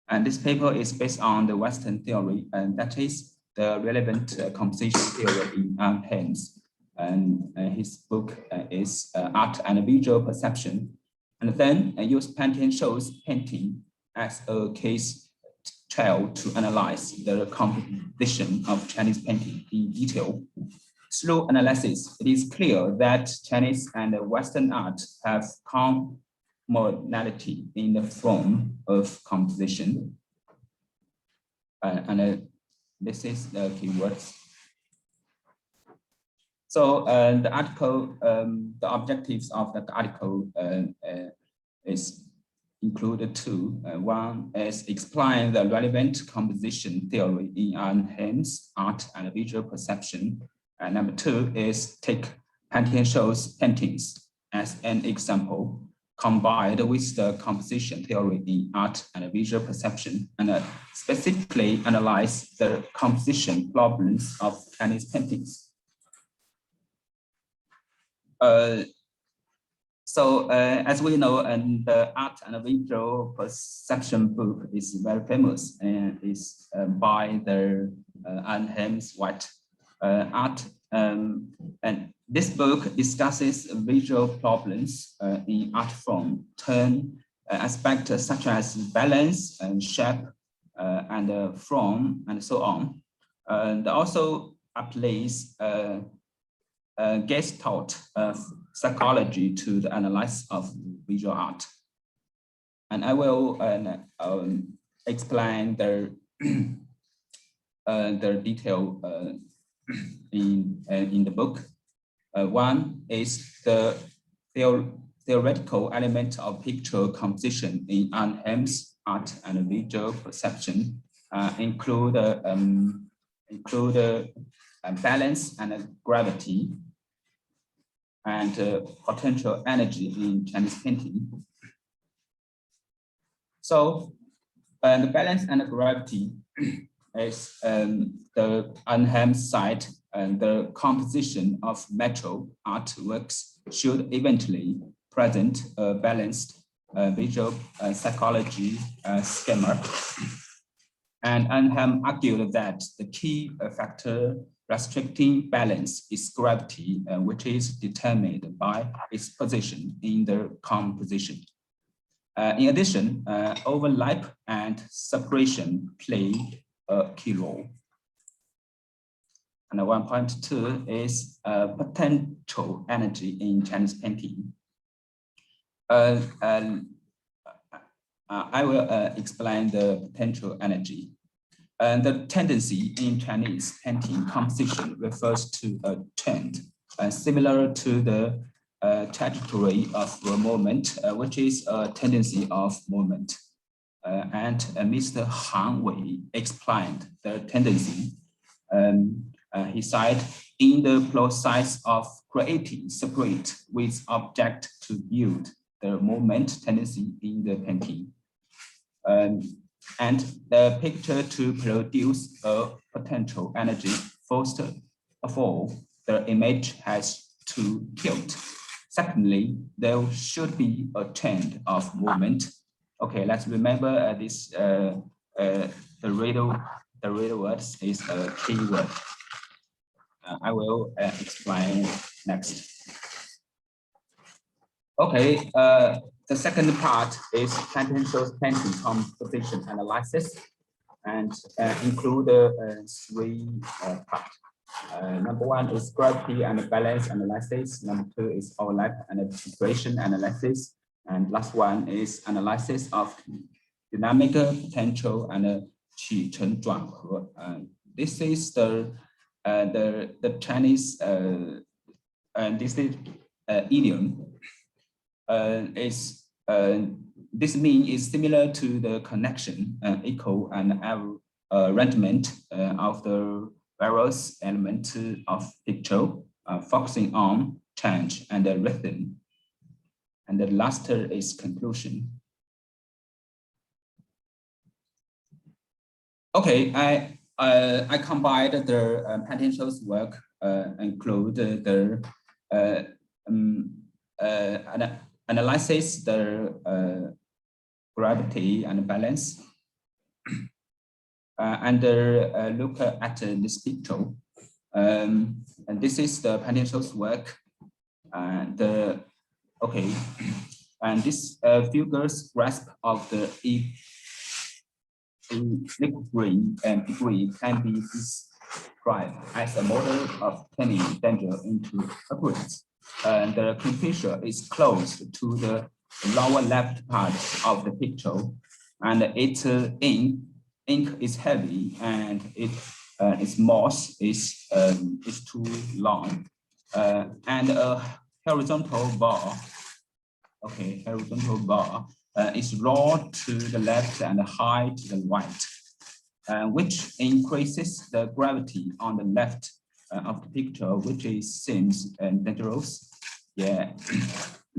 And this paper is based on the Western theory, and that is the relevant composition theory in enhance. And his book is Art and Visual Perception. And then use painting shows painting as a case trial to analyze the composition of Chinese painting in detail. Through analysis, it is clear that Chinese and Western art have commonality in the form of composition. This is the keywords. So the article, the objectives of the article is included two. One is explain the relevant composition theory in enhanced art and visual perception. And number two is take painting shows paintings as an example, combined with the composition theory in art and visual perception, and specifically analyze the composition problems of Chinese paintings. As we know, and the art and visual perception book is very famous and is by the James White art. And this book discusses visual problems in art form, turn aspects such as balance and shape and form and so on. And also applies Gestalt psychology to the analysis of visual art. And I will explain the detail in the book. One is the theoretical element of picture composition in enhanced art and visual perception, include balance and gravity, and potential energy in Chinese painting. So the balance and gravity is the enhanced side, and the composition of metal artworks should eventually present a balanced visual psychology schema. And Anham argued that the key factor restricting balance is gravity, which is determined by its position in the composition. In addition, overlap and separation play a key role. And 1.2 is potential energy in Chinese painting. I will explain the potential energy. And the tendency in Chinese painting composition refers to a trend similar to the trajectory of a movement, which is a tendency of movement. And Mr. Han Wei explained the tendency. He said, in the process of creating separate with object to build the movement tendency in the painting. And the picture to produce a potential energy. First of all, the image has to tilt. Secondly, there should be a trend of movement. Okay, let's remember this. The reader words is a key word. I will explain next. Okay. The second part is painting shows painting composition analysis, and include three parts. Number one is gravity and balance analysis. Number two is overlap and separation analysis. And last one is analysis of dynamic potential and qi chen zhuan he. This is the Chinese this is idiom. This mean is similar to the connection, echo, and arrangement of the various elements of picture. focusing on change and the rhythm. And the last is conclusion. Okay, I combined the potentials work include the analysis, the gravity and balance, and look at this picture. And this is the potentials work. And okay, and this figures grasp of the equilibrium and degree can be described as a model of turning danger into upwards. And the kingfisher is close to the lower left part of the picture, and its ink is heavy, and its moss is too long, and a horizontal bar. Okay, horizontal bar is low to the left and high to the right, which increases the gravity on the left of the picture, which seems dangerous. Yeah,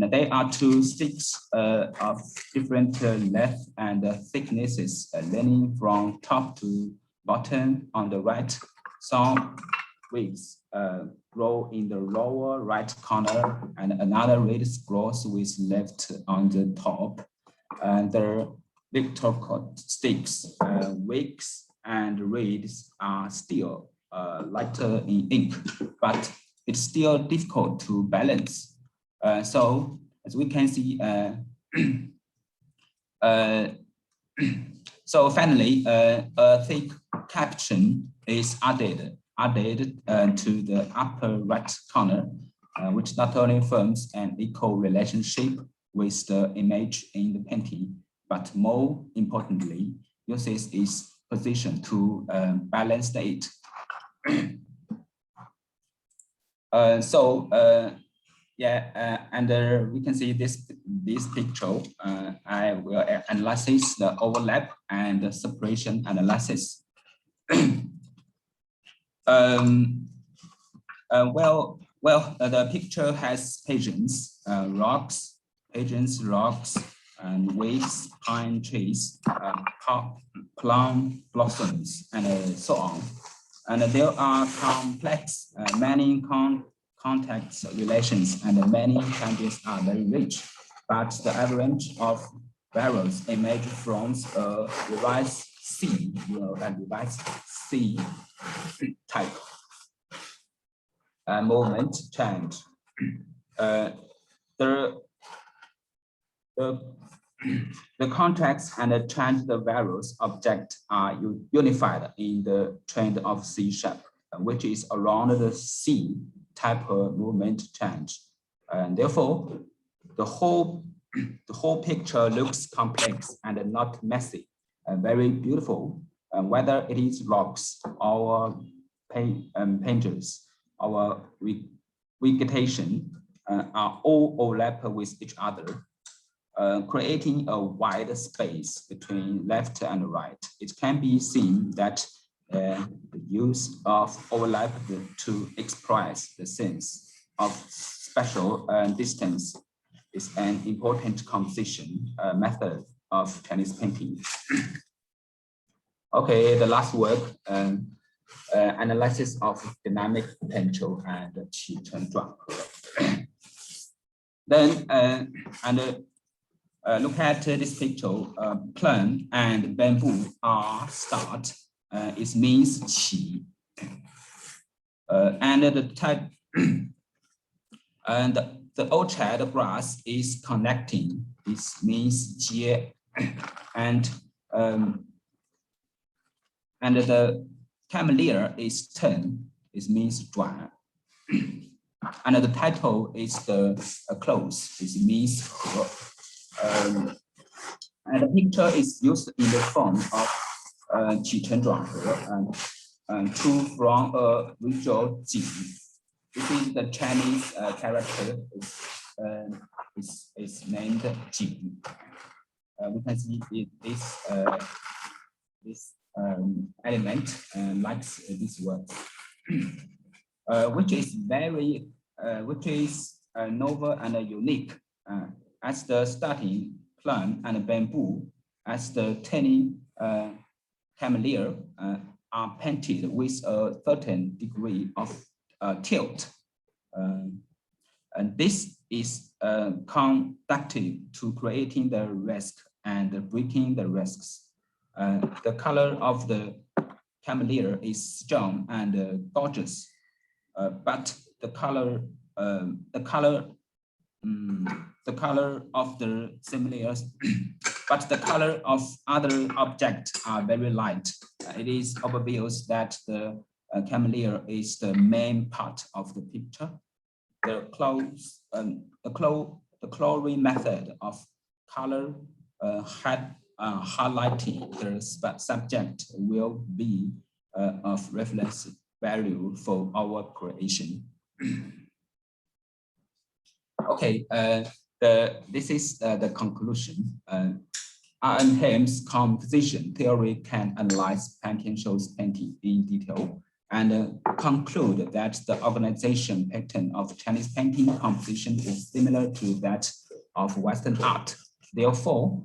and there are two sticks of different length and thicknesses leaning from top to bottom on the right. Some twigs grow in the lower right corner, and another reed grows with left on the top. And the little sticks, wigs, and reeds are still lighter in ink, but it's still difficult to balance. So as we can see, so finally, a thick caption is added to the upper right corner, which not only forms an equal relationship with the image in the painting, but more importantly, uses its position to balance it. We can see this picture. I will analyze the overlap and the separation analysis. The picture has pigeons, rocks, and waves, pine trees, plum blossoms, and so on. And there are complex, many contacts relations, and many changes are very rich. But the average of various image forms a revised C, revised C type movement change. The context and the change the various objects are unified in the trend of C shape, which is around the C type of movement change. And therefore, the whole picture looks complex and not messy, and very beautiful. Whether it is rocks or painters or vegetation are all overlap with each other, creating a wide space between left and right. It can be seen that the use of overlap to express the sense of spatial distance is an important composition method of Chinese painting. Okay, the last work, analysis of dynamic potential and qi chen zhuang. Then, look at this picture. Plum and bamboo are start. It means qi, and the type and the orchard grass is connecting. This means jie, and the camellia is 10. It means zhuan. And the title is the close. It means he. And the picture is used in the form of qi chen zhuang he, and true from a visual ji. This is the Chinese character is named ji. We can see this element likes this word. which is very, novel and unique, as the starting plant and bamboo, as the tiny camellia are painted with a certain degree of tilt. And this is conducive to creating the risk and breaking the risks. The color of the camellia is strong and gorgeous, but the color of the similar, but the color of other objects are very light. It is obvious that the camellia is the main part of the picture. The coloring method of color highlighting the subject will be of reference value for our creation. Okay, this is the conclusion. R.M.Ham's composition theory can analyze Pantian-Show's painting in detail and conclude that the organization pattern of Chinese painting composition is similar to that of Western art. Therefore,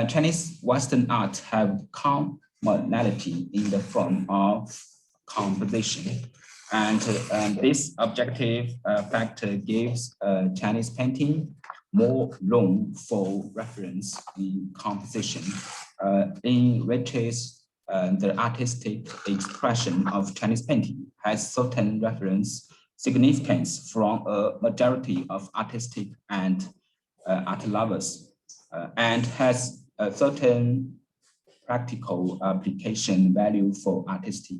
Chinese Western art have commonality in the form of composition. And this objective factor gives Chinese painting more room for reference in composition, enriches the artistic expression of Chinese painting, has certain reference significance from a majority of artistic and art lovers, and has a certain practical application value for artistic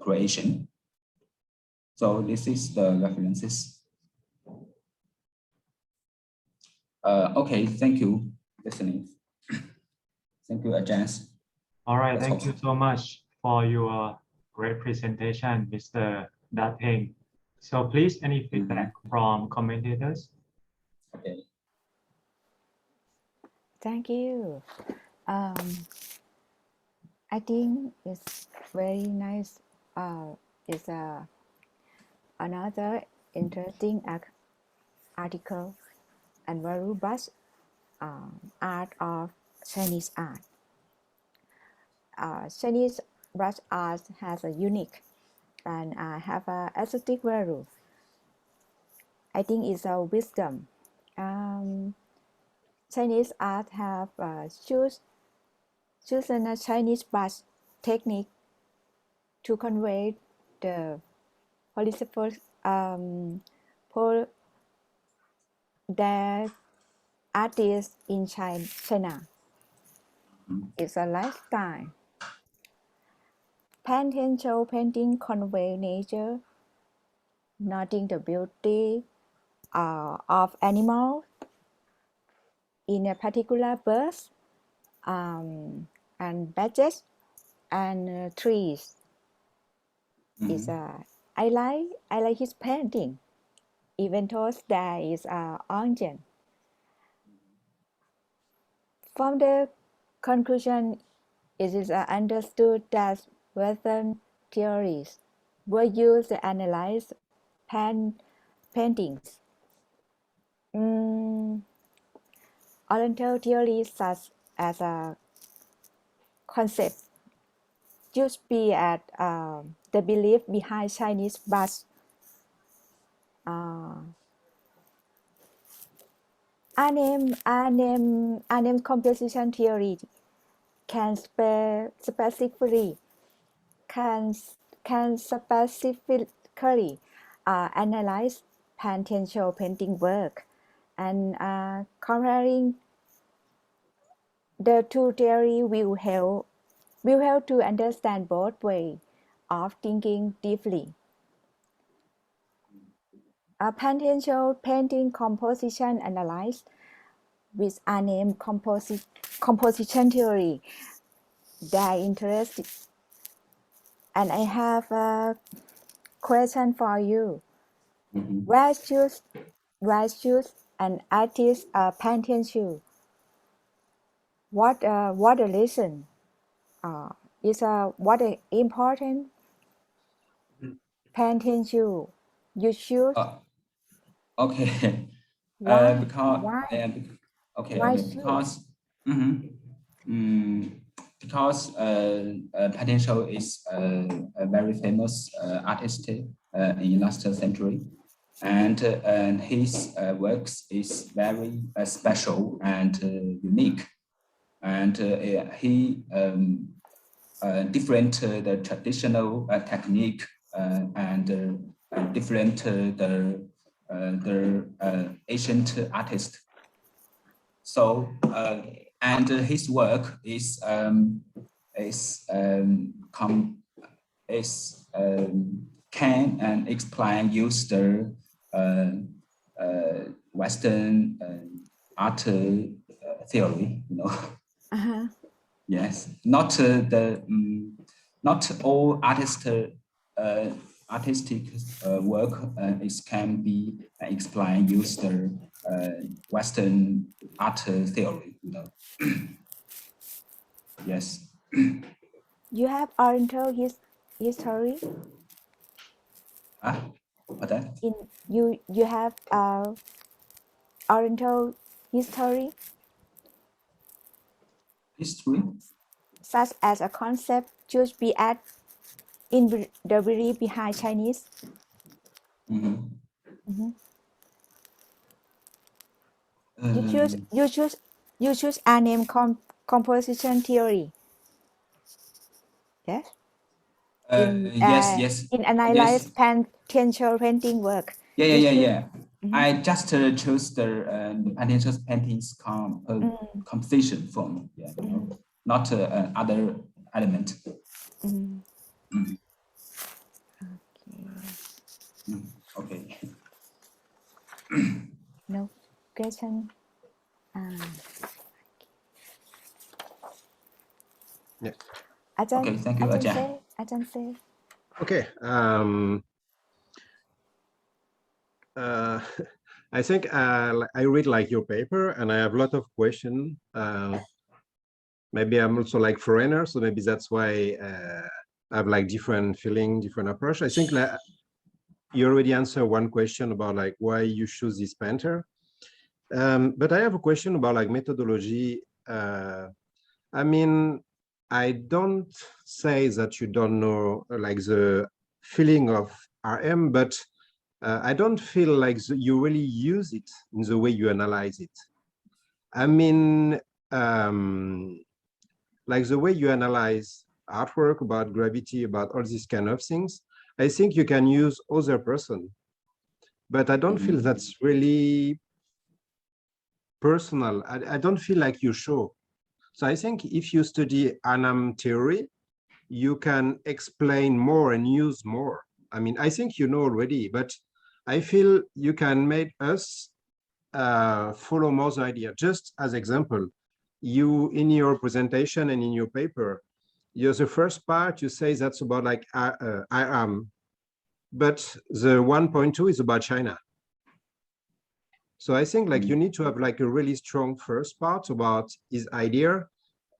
creation. So this is the references. Okay, thank you, listening. Thank you, Jens. All right, thank you so much for your great presentation, Mr. Dateng. So please, any feedback from commentators? Okay. Thank you. I think it's very nice. It's another interesting article and very robust art of Chinese art. Chinese brush art has a unique and have a aesthetic value. I think it's a wisdom. Chinese art have chosen a Chinese brush technique to convey the political that artists in China. It's a lifestyle. Pantian-Show painting convey nature, noting the beauty of animals in a particular birds and badges and trees. It's I like his painting, even though there is onion. From the conclusion, it is understood that Western theories were used to analyze paintings. Oriental theories such as a concept used to be at the belief behind Chinese brush. Our composition theory can specifically analyze Pantian-Show painting work, and comparing the two theories will help to understand both ways of thinking deeply. Pantian-Show painting composition analyzed with unnamed composition theory. They are interested. And I have a question for you. Why choose an artist Pantian-Show? What a lesson? What important? Pantenshu, you should. Okay. Why? Because Why? okay, Why okay, should? because Potential is a very famous artist in last century, and his works is very special and unique, and he different the traditional technique and different the ancient artist. So and his work is can and explain use the Western art theory, you know. Yes, not not all artistic work can be explained use the Western art theory, you know. Yes. You have Oriental history. What that? You have Oriental history. History. Such as a concept should be at in the belief behind Chinese. You choose a name composition theory. Yes. Yes. In analyze potential painting work. Yeah. I just chose the potential paintings composition form. Yeah, you know, not other element. Okay. No question. Yeah. Okay, thank you, Ajahn. Ajahn say. Okay. I think I read like your paper, and I have a lot of questions. Maybe I'm also like foreigner, so maybe that's why I have like different feeling, different approach. I think that you already answered one question about like why you choose this painter. But I have a question about like methodology. I mean, I don't say that you don't know like the feeling of RM, but I don't feel like you really use it in the way you analyze it. I mean, like the way you analyze artwork about gravity, about all these kind of things, I think you can use other person, but I don't feel that's really personal. I don't feel like you show. So I think if you study Anam theory, you can explain more and use more. I mean, I think you know already, but I feel you can make us follow more the idea. Just as example, you in your presentation and in your paper, the first part you say that's about like I am, but the 1.2 is about China. So I think like you need to have like a really strong first part about his idea,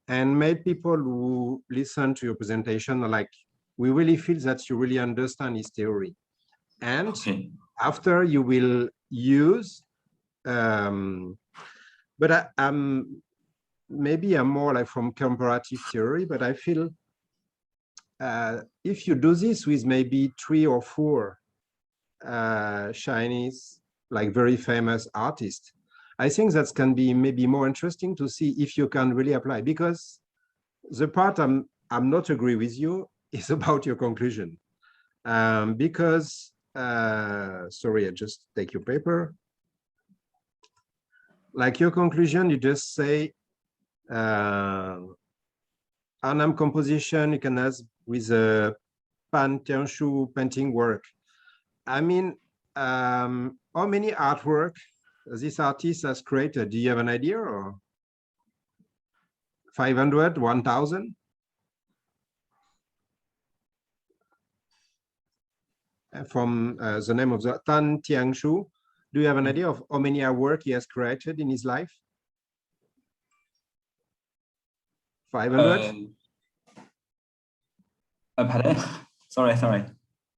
and make people who listen to your presentation like, we really feel that you really understand his theory. And after you will use, but maybe I'm more like from comparative theory, but I feel if you do this with maybe 3 or 4 Chinese, like very famous artists, I think that can be maybe more interesting to see if you can really apply, because the part I'm not agree with you is about your conclusion. Because, sorry, I just take your paper. Like your conclusion, you just say, Anam composition, you can ask with a Pan-Tianshu painting work. I mean, how many artwork this artist has created? Do you have an idea? Or 500, 1,000? From the name of the Tan Tianshu, do you have an idea of how many artwork he has created in his life? 500? Pardon? Sorry.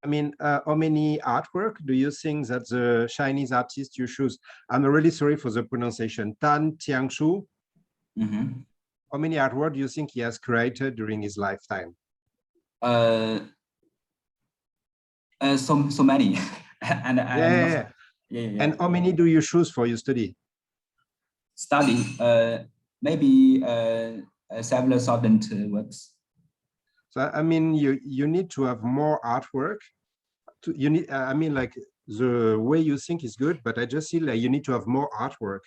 I mean, how many artwork do you think that the Chinese artist you choose? I'm really sorry for the pronunciation. Tan Tiangshu. How many artwork do you think he has created during his lifetime? So many. And Yeah. And how many do you choose for your study? Study, maybe several thousand works. So I mean, you need to have more artwork. You need, I mean, like the way you think is good, but I just feel like you need to have more artwork,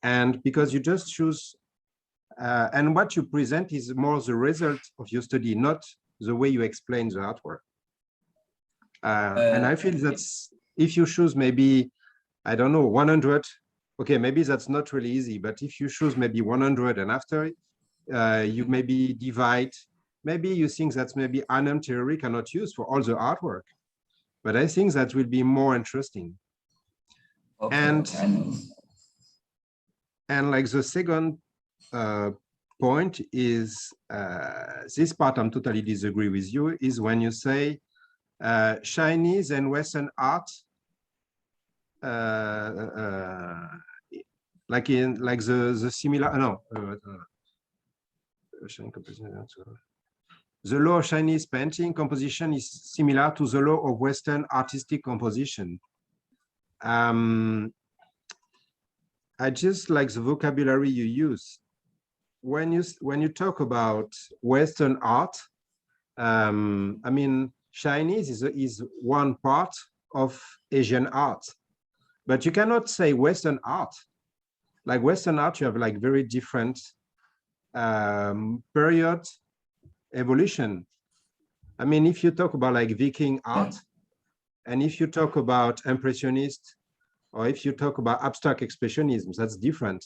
and because you just choose, and what you present is more the result of your study, not the way you explain the artwork. And I feel that's if you choose maybe, I don't know, 100. Okay, maybe that's not really easy, but if you choose maybe 100 and after you maybe divide, maybe you think that's maybe Arnhem theory cannot use for all the artwork, but I think that will be more interesting. Okay, and like the second point is, this part I'm totally disagree with you, is when you say Chinese and Western art, like the similar, no, the law of Chinese painting composition is similar to the law of Western artistic composition. I just like the vocabulary you use. When you talk about Western art, I mean, Chinese is one part of Asian art, but you cannot say Western art. Like Western art, you have like very different period evolution. I mean, if you talk about like Viking art, and if you talk about Impressionist, or if you talk about abstract expressionism, that's different.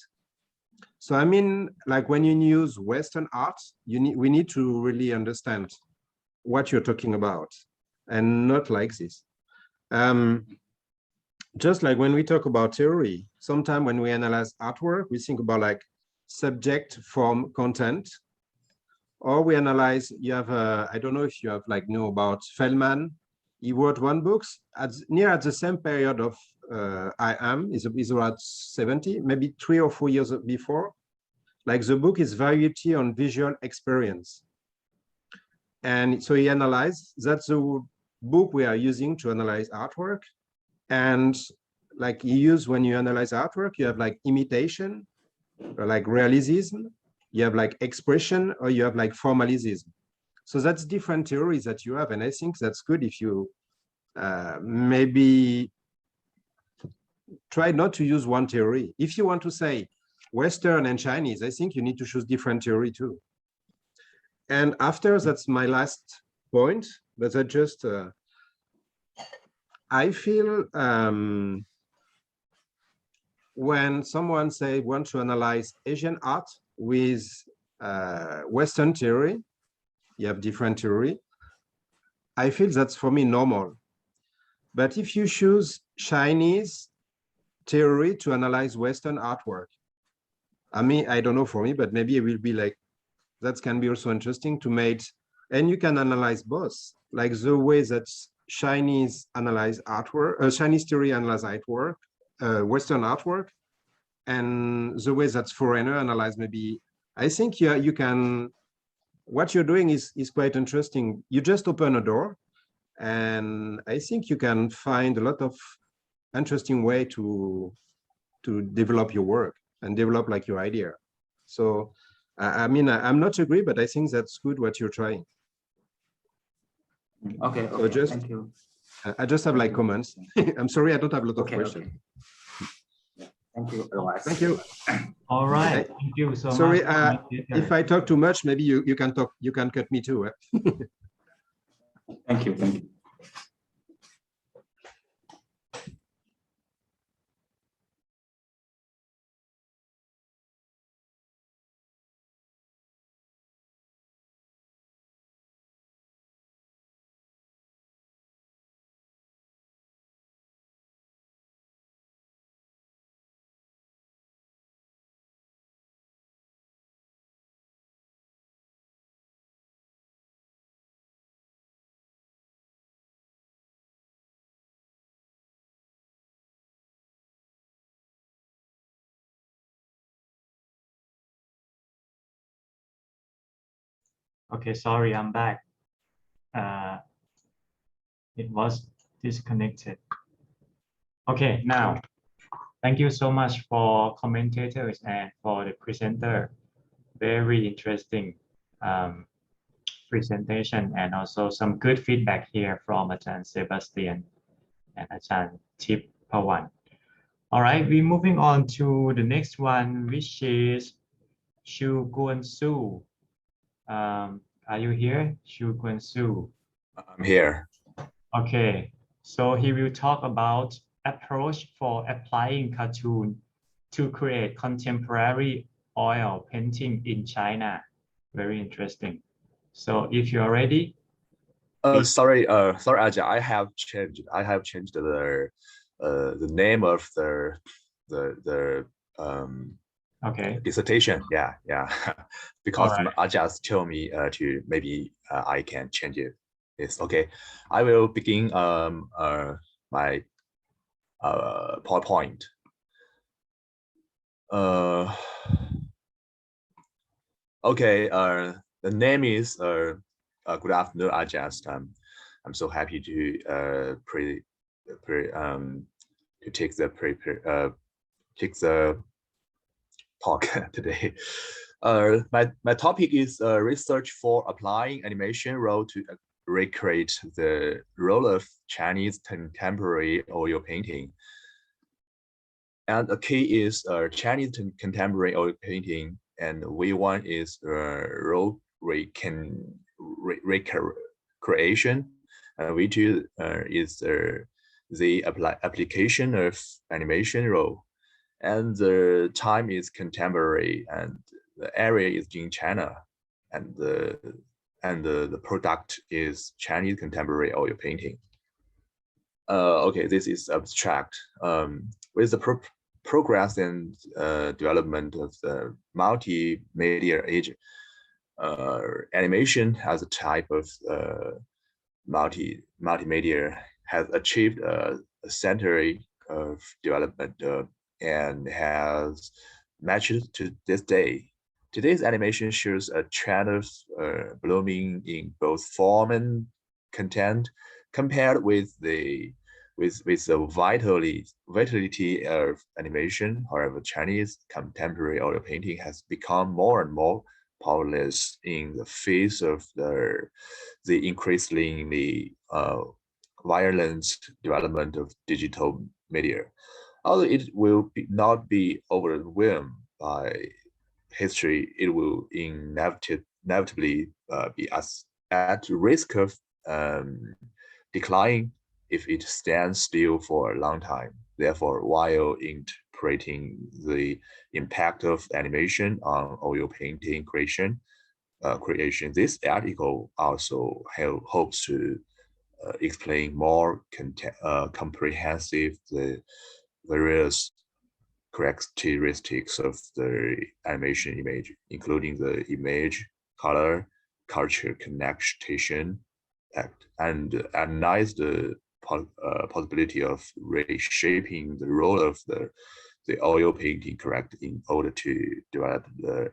So I mean, like when you use Western art, we need to really understand what you're talking about, and not like this. Just like when we talk about theory, sometimes when we analyze artwork, we think about like subject, form, content, or we analyze, you have, I don't know if you have like know about Feldman. He wrote one book near at the same period of I am, is around 70, maybe 3 or 4 years before. Like the book is Variety on Visual Experience. And so he analyzed, that's the book we are using to analyze artwork. And like you use, when you analyze artwork, you have like imitation, or like realism, you have like expression, or you have like formalism. So that's different theories that you have. And I think that's good if you maybe try not to use one theory. If you want to say Western and Chinese, I think you need to choose different theory too. And after, that's my last point, but I just, I feel when someone say want to analyze Asian art with Western theory, you have different theory. I feel that's for me normal. But if you choose Chinese theory to analyze Western artwork, I mean, I don't know for me, but maybe it will be like, that can be also interesting to make, and you can analyze both, like the way that Chinese analyze artwork, Chinese theory analyze artwork, Western artwork, and the way that foreigner analyze maybe. I think you can, what you're doing is quite interesting. You just open a door, and I think you can find a lot of interesting way to develop your work and develop like your idea. So I mean, I'm not agree, but I think that's good what you're trying. Okay, So just, thank you. I just have like comments. I'm sorry, I don't have a lot of Okay, questions. okay. Thank you, otherwise. Thank you. All right, Okay. thank you so Sorry, much. if I talk too much, maybe you can talk, you can cut me too. Thank you. Okay, sorry, I'm back. It was disconnected. Okay, now, thank you so much for commentators and for the presenter. Very interesting presentation and also some good feedback here from Ajahn Sebastian and Ajahn Tipawan. All right, we're moving on to the next one, which is Shu Guan Su. Are you here, Shu Guan Su? I'm here. Okay, so he will talk about approach for applying cartoon to create contemporary oil painting in China. Very interesting. So if you're ready. Sorry, Ajahn, I have changed the name of the okay. dissertation. Yeah. Because right. Ajahn told me to maybe I can change it. It's okay. I will begin my PowerPoint. Okay. The name is good afternoon, Ajahn. I'm so happy to take the talk today. My topic is research for applying animation role to recreate the role of Chinese contemporary oil painting. And the key is Chinese contemporary oil painting, and V1 is role recreation, and V2 is the application of animation role, and the time is contemporary, and the area is in China, and the product is Chinese contemporary oil painting. Okay, this is abstract. With the progress and development of the multimedia age, animation as a type of multimedia has achieved a century of development and has matched to this day. Today's animation shows a trend of blooming in both form and content, compared with the vitality of animation. However, Chinese contemporary oil painting has become more and more powerless in the face of the increasingly violent development of digital media. Although it will not be overwhelmed by history, it will inevitably be at risk of decline if it stands still for a long time. Therefore, while interpreting the impact of animation on oil painting creation, this article also hopes to explain more comprehensive the various characteristics of the animation image, including the image, color, culture connection, and analyze the possibility of reshaping the role of the oil painting character in order to develop the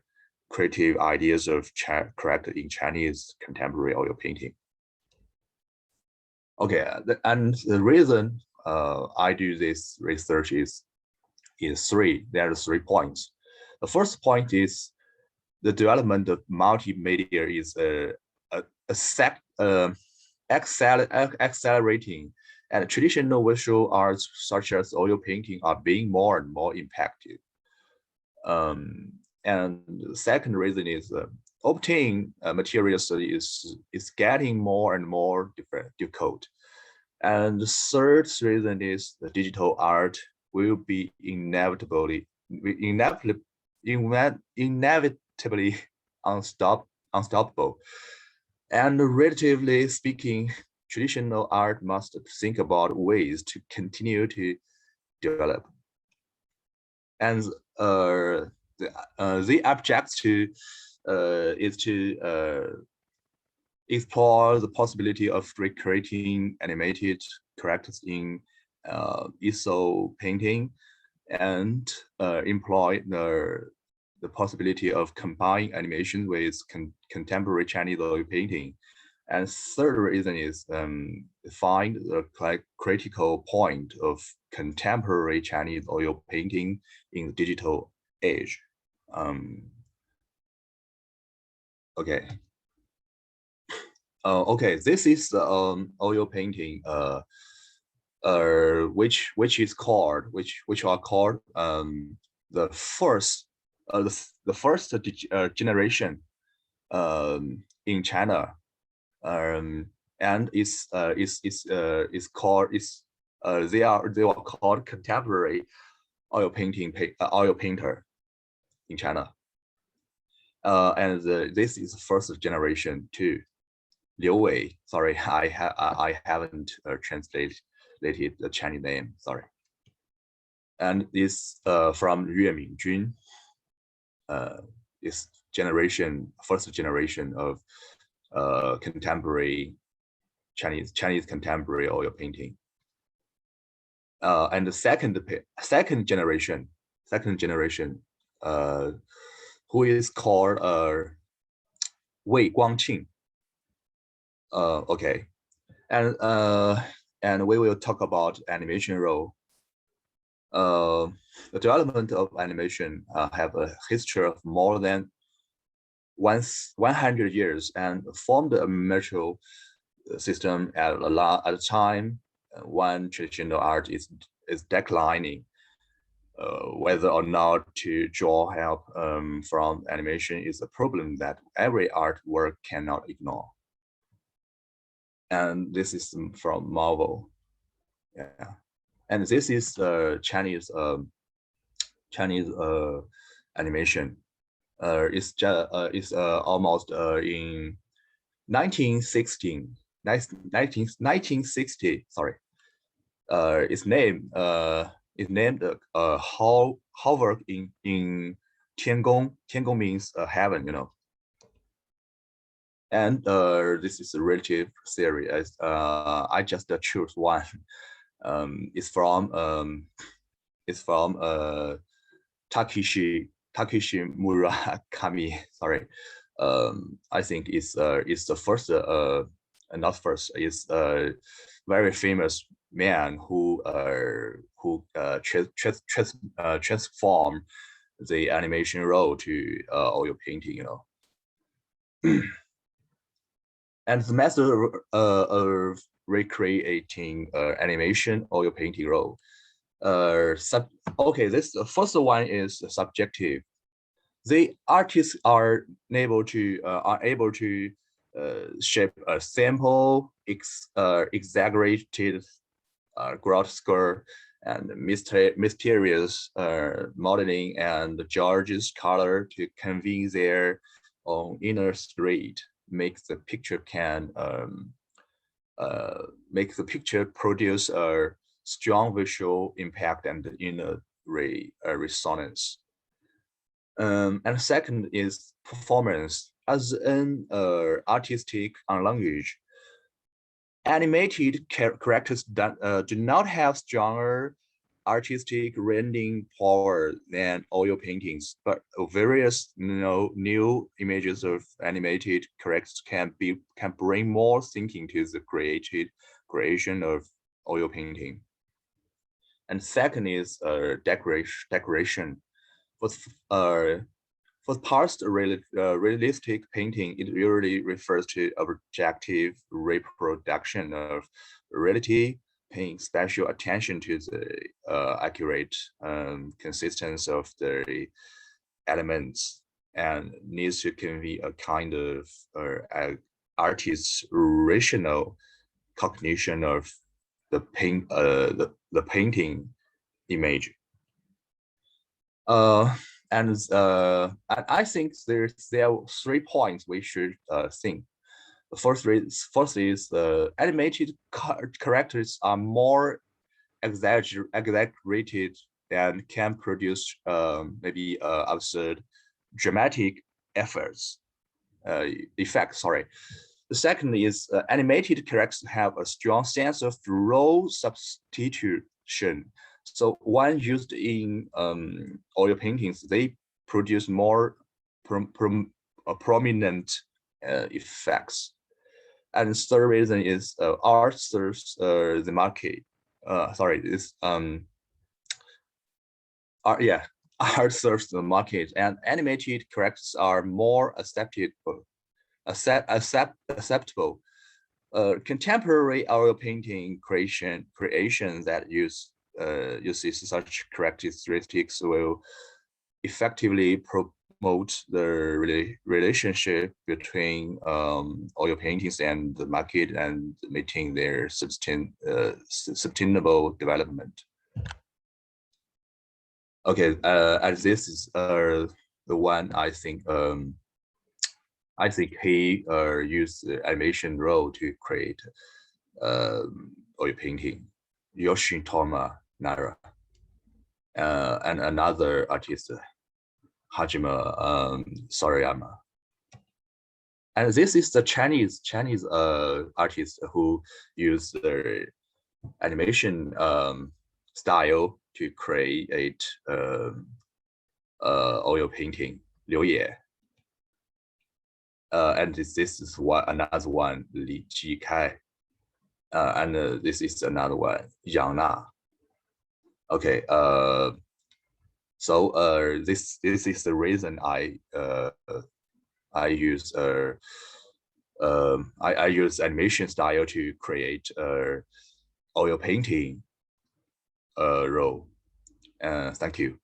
creative ideas of character in Chinese contemporary oil painting. Okay, and the reason I do this research is three. There are 3 points. The first point is the development of multimedia is accelerating, and traditional visual arts such as oil painting are being more and more impacted. And the second reason is obtaining materials is getting more and more difficult. And the third reason is the digital art will be inevitably unstoppable. And relatively speaking, traditional art must think about ways to continue to develop. And the object is to explore the possibility of recreating animated characters in easel painting, and employ the the possibility of combining animation with contemporary Chinese oil painting. And third reason is find the critical point of contemporary Chinese oil painting in the digital age. Okay. Okay, this is the oil painting which are called the first generation in China, and they are called contemporary oil painter in China, and this is the first generation too. Liu Wei, sorry, I haven't translated the Chinese name, sorry. And this from Yue Mingjun, this first generation of contemporary Chinese contemporary oil painting. And the second generation, who is called Wei Guangqing. Okay, and we will talk about animation role. The development of animation have a history of more than 100 years and formed a mature system at a time when traditional art is declining. Whether or not to draw help from animation is a problem that every artwork cannot ignore. And this is from Marvel, yeah. And this is Chinese animation. It's almost in 1960. Sorry. It's named Howard in Tiangong. Tiangong means heaven, you know. And this is a relative series. I just choose one. It's from Takeshi Murakami. Sorry, I think it's the first, not first. It's a very famous man who transformed the animation role to oil painting. You know. And the method of recreating animation oil painting role. Okay, this the first one is subjective. The artists are able to shape a simple, exaggerated grotesque and mysterious modeling and George's color to convey their own inner state. Makes the picture produce a strong visual impact and inner resonance. And second is performance as an artistic language. Animated characters do not have stronger artistic rendering power than oil paintings, but various new images of animated characters can bring more thinking to the creation of oil painting. And second is decoration. For past realistic painting, it usually refers to objective reproduction of reality, paying special attention to the accurate consistency of the elements, and needs to convey a kind of artist's rational cognition of the painting image. And I think there are 3 points we should think. The first is animated characters are more exaggerated and can produce maybe absurd dramatic effects. Sorry. The second is animated characters have a strong sense of role substitution. So when used in oil paintings, they produce more prominent effects. And third reason is art serves the market. Art serves the market, and animated characters are more acceptable. Contemporary oil painting creation that uses such characteristics will effectively promote the relationship between oil paintings and the market and meeting their sustainable development. Okay, and this is the one I think he used the animation role to create oil painting, Yoshitoma Nara, and another artist, Hajime Sorayama. And this is the Chinese artist who used the animation style to create oil painting, Liu Ye. And this is another one, Li Jikai. And this is another one, Yang Na. Okay, so this is the reason I use I use animation style to create oil painting role. Thank you.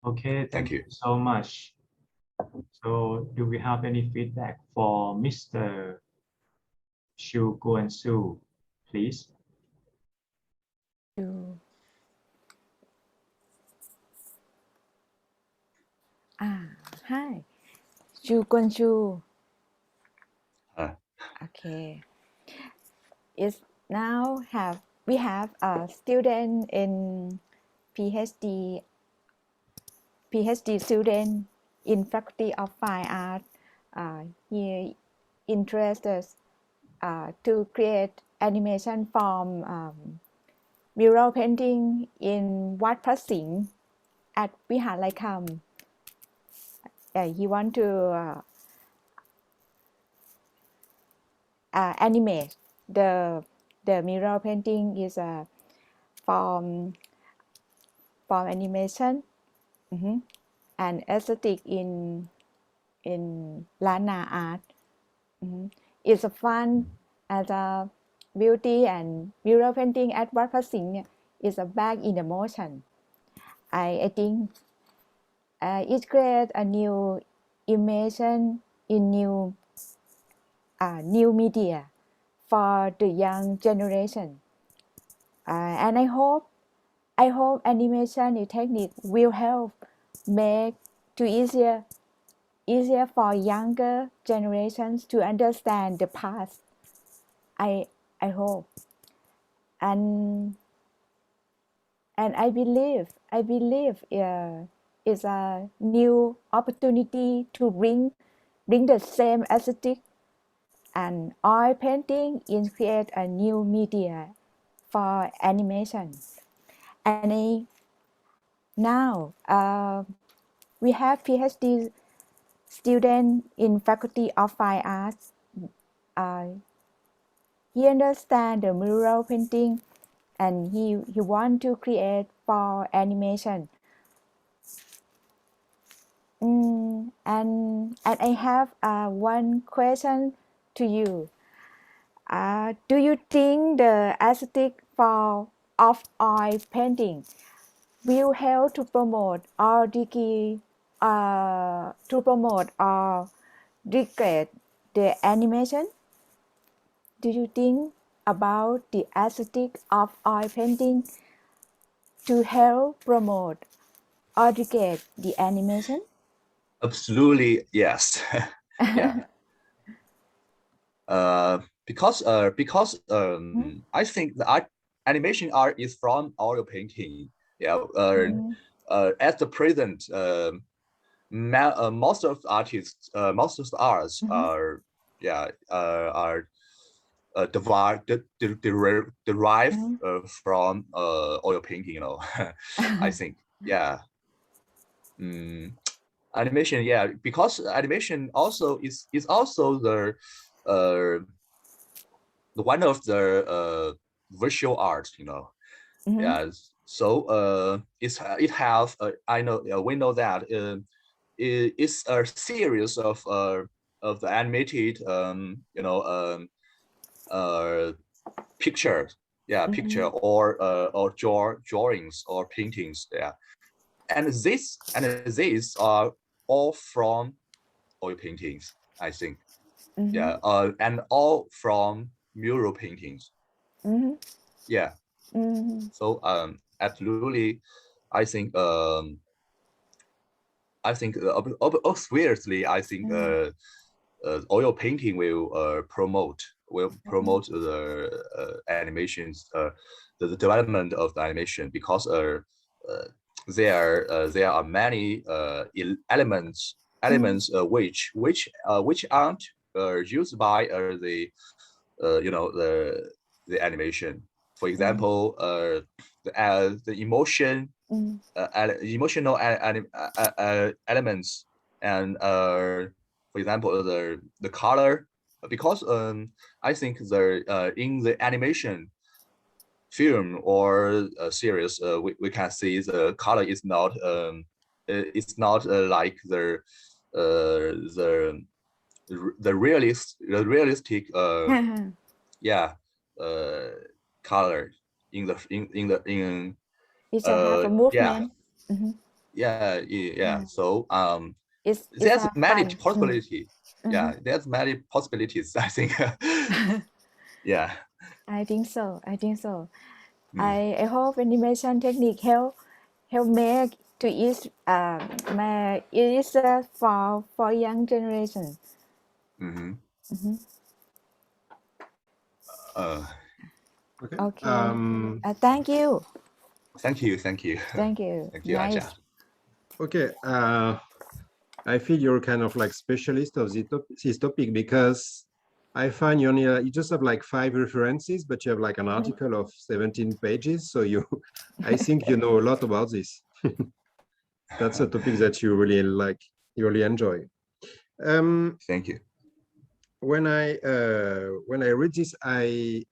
Okay, thank you so much. So do we have any feedback for Mr. Xu Guansu, please? Hi, Xu Guansu. Okay. We have a student in PhD student in Faculty of Fine Art. He interested to create animation from mural painting in Wat Phra Singh at Viharalaikham. He want to animate the mural painting is from animation and aesthetic in Lana art. It's a fun as a beauty, and mural painting at Wat Phra Singh is a back in the motion. I think it creates a new immersion in new media for the young generation, and I hope animation technique will help make to easier for younger generations to understand the past. I hope, and I believe it's a new opportunity to bring the same aesthetic and oil painting in create a new media for animation. And now we have PhD student in Faculty of Fine Arts. He understands the mural painting and he want to create for animation. And I have one question to you. Do you think the aesthetic of oil painting will help to promote or degrade the animation? Do you think about the aesthetic of oil painting to help promote or degrade the animation? Absolutely, yes. Yeah. Because I think the animation art is from oil painting. Yeah. At the present, most of the artists, most of the arts are derived from oil painting. You know, I think, yeah. animation, yeah, because animation also is also the one of the visual art, you know. Yeah, so it have I know we know that it's a series of the animated you know picture, yeah, picture or drawings or paintings, yeah, and these are all from oil paintings, I think. Yeah, and all from mural paintings. Yeah. So absolutely, I think obviously I think oil painting will promote the animations, the development of the animation, because there are many elements which aren't used by the you know the animation. For example, the emotional elements, and for example the color, because I think in the animation film or series we can see the color is not it's not like the realistic yeah color in it's have a movement. yeah so it's there's many fun. possibilities. Yeah, there's many possibilities, I think. Yeah, I think so. I hope animation technique help make to ease easier for young generation. Okay. Thank you. Thank you. Thank you. Thank you, Nice. Aja. Okay. I feel you're kind of like specialist of this topic, because I find you just have like 5 references, but you have like an article of 17 pages. So I think you know a lot about this. That's a topic that you really like, you really enjoy. Thank you. When I read this, I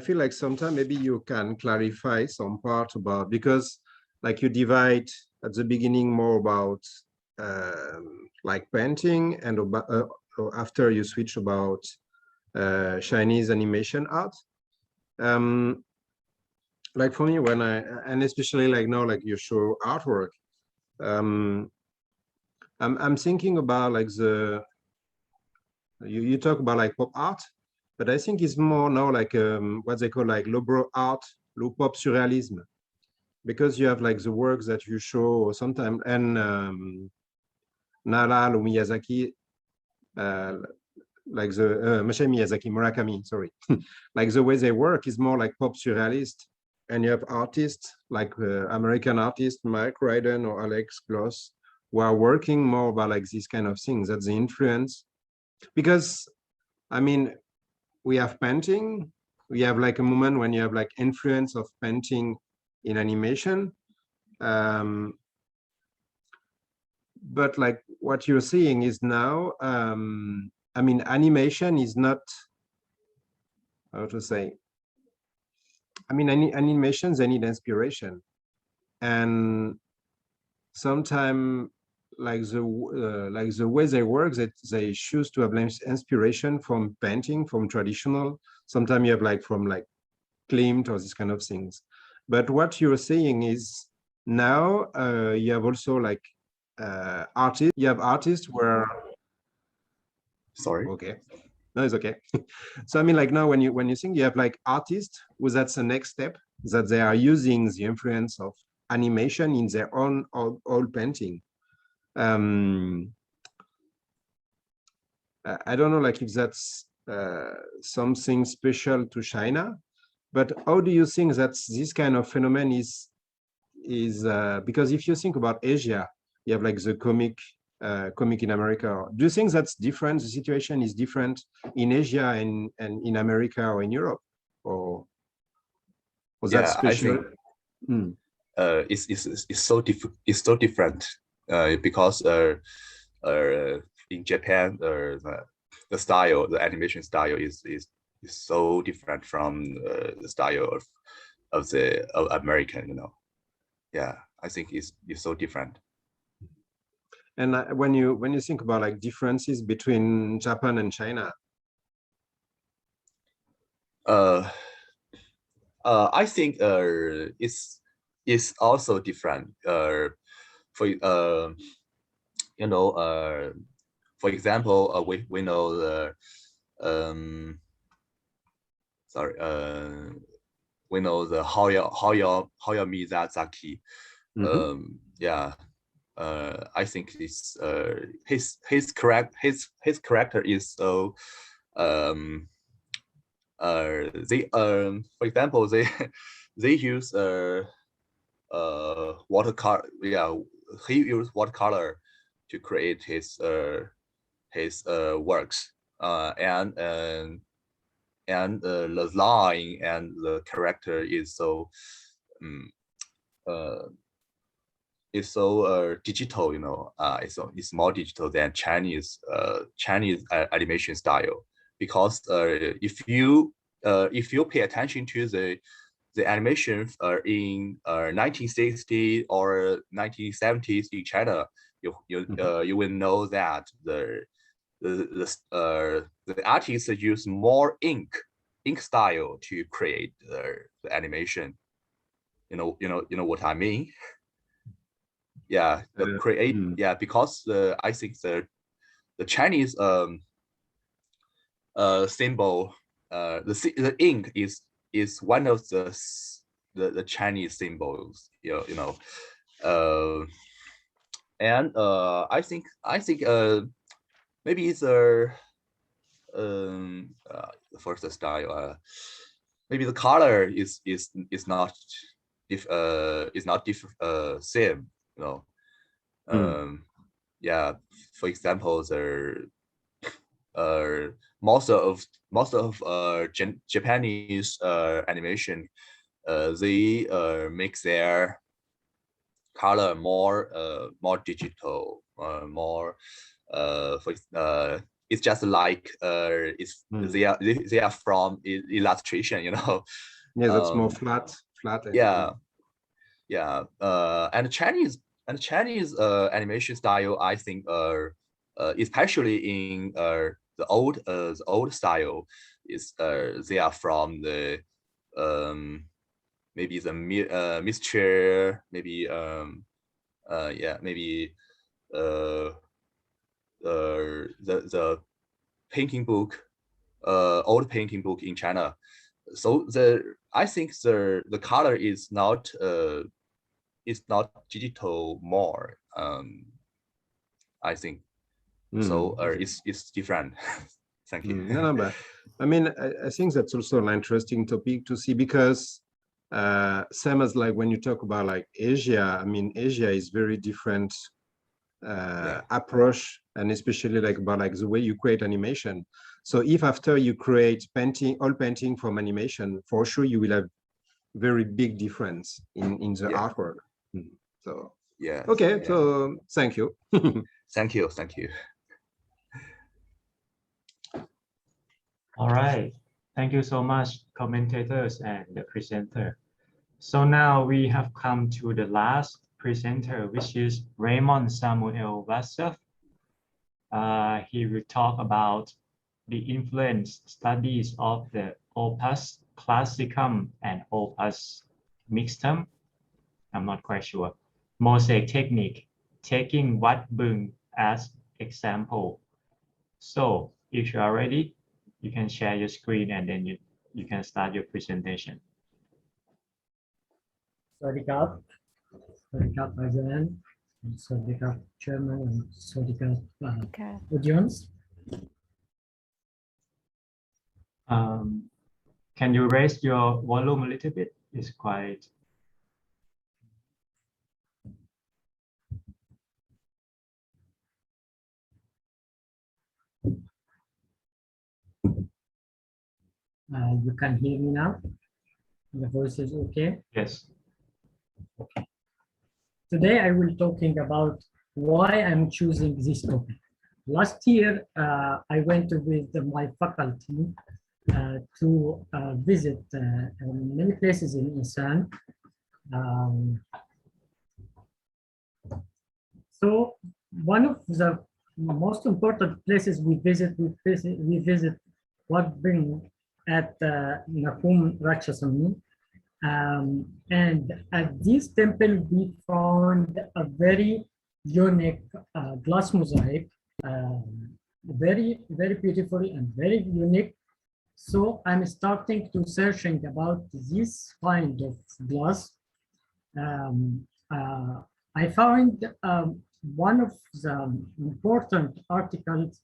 feel like sometimes maybe you can clarify some part about, because like you divide at the beginning more about like painting, and after you switch about Chinese animation art. Like for me, when and especially like now, like you show artwork, I'm thinking about like you talk about like pop art, but I think it's more now like what they call like low art, low pop surrealism, because you have like the works that you show sometimes, and Nara or Miyazaki, like the Murakami, sorry, like the way they work is more like pop surrealist, and you have artists like American artists Mike Ryden or Alex Gloss, who are working more about like these kind of things. That's the influence, because I mean, we have painting, we have like a moment when you have like influence of painting in animation, but like what you're seeing is now, I mean, animation is not, how to say, I mean, animations, they need inspiration, and sometimes like the way they work, that they choose to have inspiration from painting, from traditional. Sometimes you have like from like Klimt or these kind of things. But what you're saying is now you have also like artists. You have artists where. Sorry. Okay. No, it's okay. So I mean, like now when you think, you have like artists who, that's the next step, that they are using the influence of animation in their own old painting. I don't know, like if that's something special to China, but how do you think that this kind of phenomenon is because if you think about Asia, you have like the comic in America. Do you think that's different? The situation is different in Asia and in America or in Europe, or was that special? I think it's so different. because in Japan, the style, the animation style is so different from the style of American, you know. Yeah, I think it's so different. And when you think about like differences between Japan and China, I think it's also different. For you know, for example, we know the we know the Hayao Miyazaki. Yeah, I think it's his character is so they for example they use watercolor. Yeah, he used watercolor to create his works, and the line and the character is so digital, you know. It's more digital than Chinese animation style, because if you pay attention to the animation in 1960s or 1970s in China, you will know that the artists use more ink style to create the animation. You know what I mean? Yeah, yeah, because I think the Chinese symbol, the ink is one of the Chinese symbols, you know. And I think maybe it's for the style, maybe the color is not same, you know. Yeah, for example, the most of Japanese animation, they make their color more digital, more it's just like they are from illustration, you know. Yeah, that's more flat. Yeah. And Chinese animation style, I think, especially in the old style, is they are from the maybe the mixture, maybe maybe the painting book, old painting book in China. So I think the color is not digital more. I think so. It's different. Thank you. No, but I mean, I think that's also an interesting topic to see, because same as like when you talk about like Asia, I mean, Asia is very different approach, and especially like about like the way you create animation. So if after you create all painting from animation, for sure you will have very big difference in the artwork. So yeah. Okay, so thank you. Thank you. All right. Thank you so much, commentators and the presenter. So now we have come to the last presenter, which is Raymond Samuel Vassef. He will talk about the influence studies of the opus classicum and opus mixtum. I'm not quite sure. Mosaic technique, taking Wat Bung as example. So if you are ready, you can share your screen and then you can start your presentation. สวัสดีครับPresident สวัสดีครับ Chairman สวัสดีครับ Audience. Can you raise your volume a little bit? It's quite. You can hear me now? The voice is okay? Yes. Okay. Today I will talking about why I'm choosing this topic. Last year, I went with my faculty to visit many places in Isan. So one of the most important places we visit Wat Bing at Nakum Ratchasamy. And at this temple, we found a very unique glass mosaic, very, very beautiful and very unique. So I'm starting to searching about this kind of glass. I found one of the important articles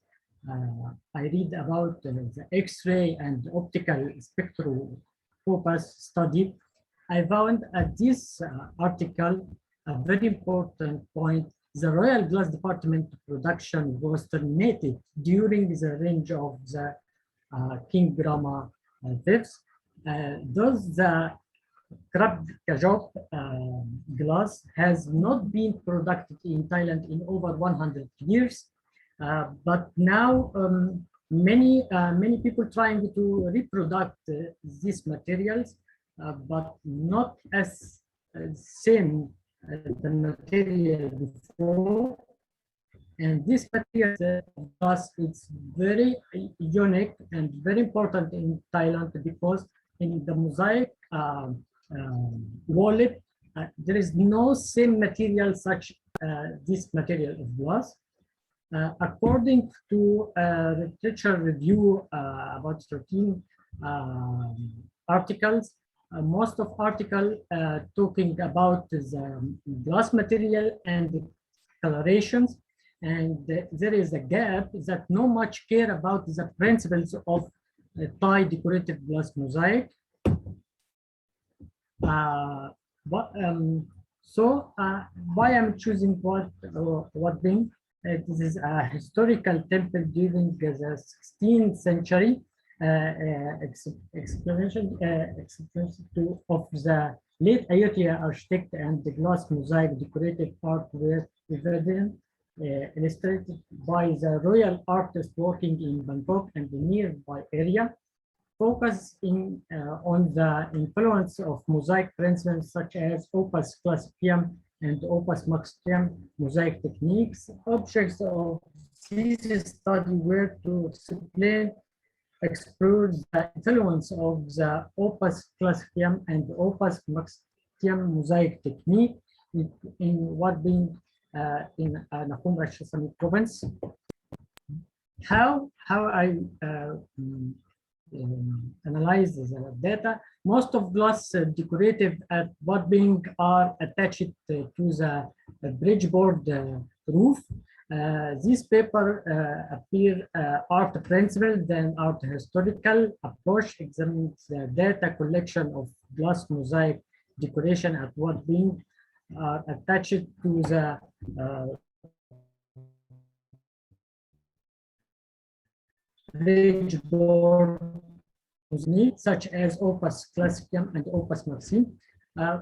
I read about the X-ray and optical spectroscopy study. I found at this article a very important point. The Royal Glass Department production was terminated during the reign of the King Rama V. Thus, the Krab Kajop glass has not been produced in Thailand in over 100 years. But now many people trying to reproduce these materials, but not as same as the material before. And this material glass is very unique and very important in Thailand because in the mosaic wallet, there is no same material such this material of glass. According to a literature review about 13 articles, most of articles talking about the glass material and the colorations, and there is a gap that no much care about the principles of Thai decorative glass mosaic. So why I'm choosing Wat Bing? This is a historical temple during the 16th century. Explanation of the late Ayutthaya architect and the glass mosaic decorative art were evident, illustrated by the royal artist working in Bangkok and the nearby area, focusing on the influence of mosaic principles such as opus classicum and opus maximus mosaic techniques. Objects of this study were to explore the influence of the opus classicum and opus maximus mosaic technique in Wat Bing in Nakhon Ratchasamy province. How I analyze the data. Most of glass decorative at Wat Bing are attached to the bridgeboard roof. This paper appear art principle, then art historical approach examines the data collection of glass mosaic decoration at Wat Bing are attached to the bridgeboard such as opus classicum and opus maximus.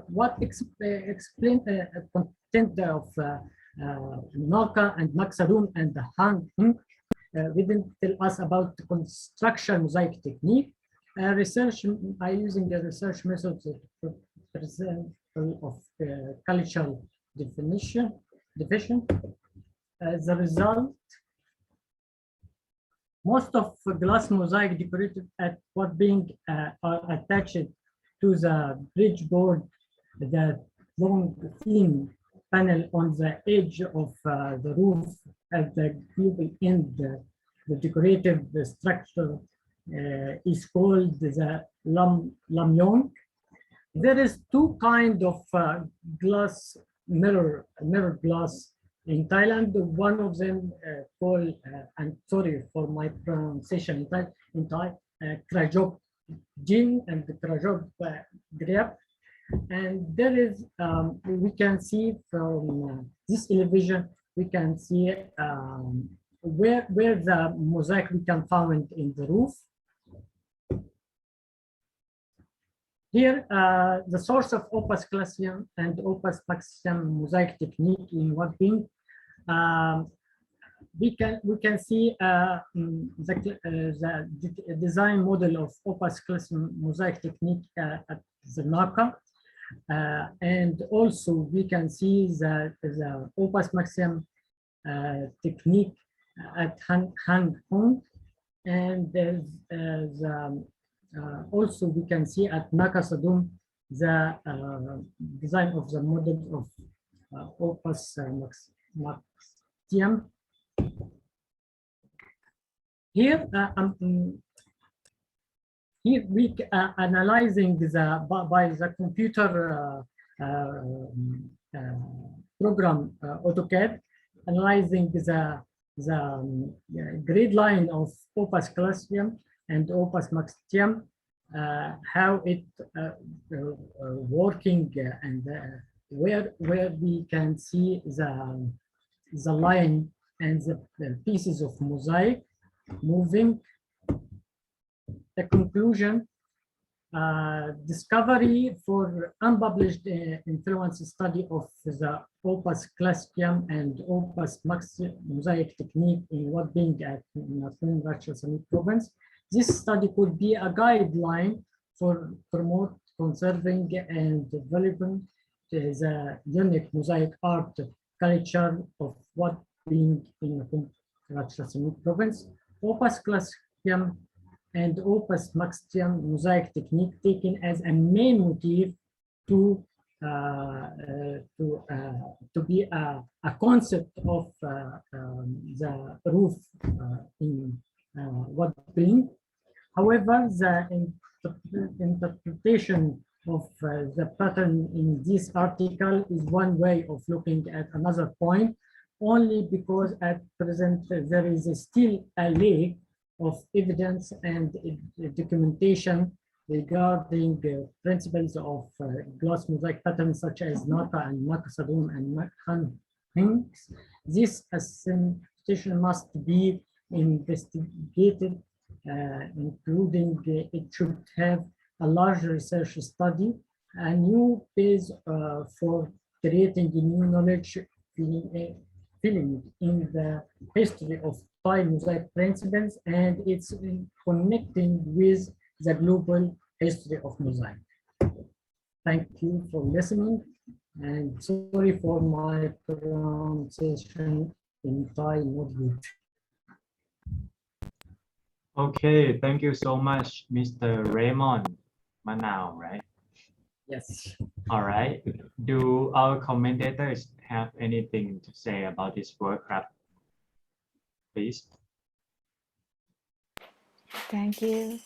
What explain content of Naka and Maxarun and the Han we didn't tell us about the construction mosaic technique. Research by using the research methods of cultural division. As a result, most of glass mosaic decorated at Wat Bing are attached to the bridgeboard, the long thin panel on the edge of the roof at the global end. The decorative structure is called the lamyong. There is two kinds of glass mirror glass in Thailand. One of them called, I'm sorry for my pronunciation in Thai, Krajok Jin and the Krajok Grep. And there is, we can see from this elevation, we can see where the mosaic we can find in the roof. Here, the source of opus classicum and opus maximus mosaic technique in Wat Bing we can see the design model of opus class mosaic technique at the NACA. And also we can see the opus maximum technique at Hang Kong, and also we can see at Naka Sadum the design of the model of opus maximum. Here, here we analyzing by the computer program AutoCAD, analyzing the grid line of opus classium and opus maximum, how it working, and where we can see the line and the pieces of mosaic moving. The conclusion, discovery for unpublished influence study of the opus classicum and opus maximum mosaic technique in Wading at Nakhon Ratchasamit province. This study could be a guideline for promote, conserving, and developing the unique mosaic art culture of Wading in Nakhon Ratchasamit province. Opus classicum and opus maximum mosaic technique taken as a main motif to be a concept of the roof in Wading. However, the interpretation of the pattern in this article is one way of looking at another point, only because at present there is still a lack of evidence and documentation regarding principles of glass mosaic patterns such as Naka and Makasadum and Hanks. This assumption must be investigated, including it should have a large research study, a new base for creating new knowledge filling in the history of Thai mosaic principles, and it's connecting with the global history of mosaic. Thank you for listening, and sorry for my pronunciation in Thai not good. Okay, thank you so much, Mr. Raymond Manao, right? Yes. All right. Do our commentators have anything to say about this workshop? Please. Thank you.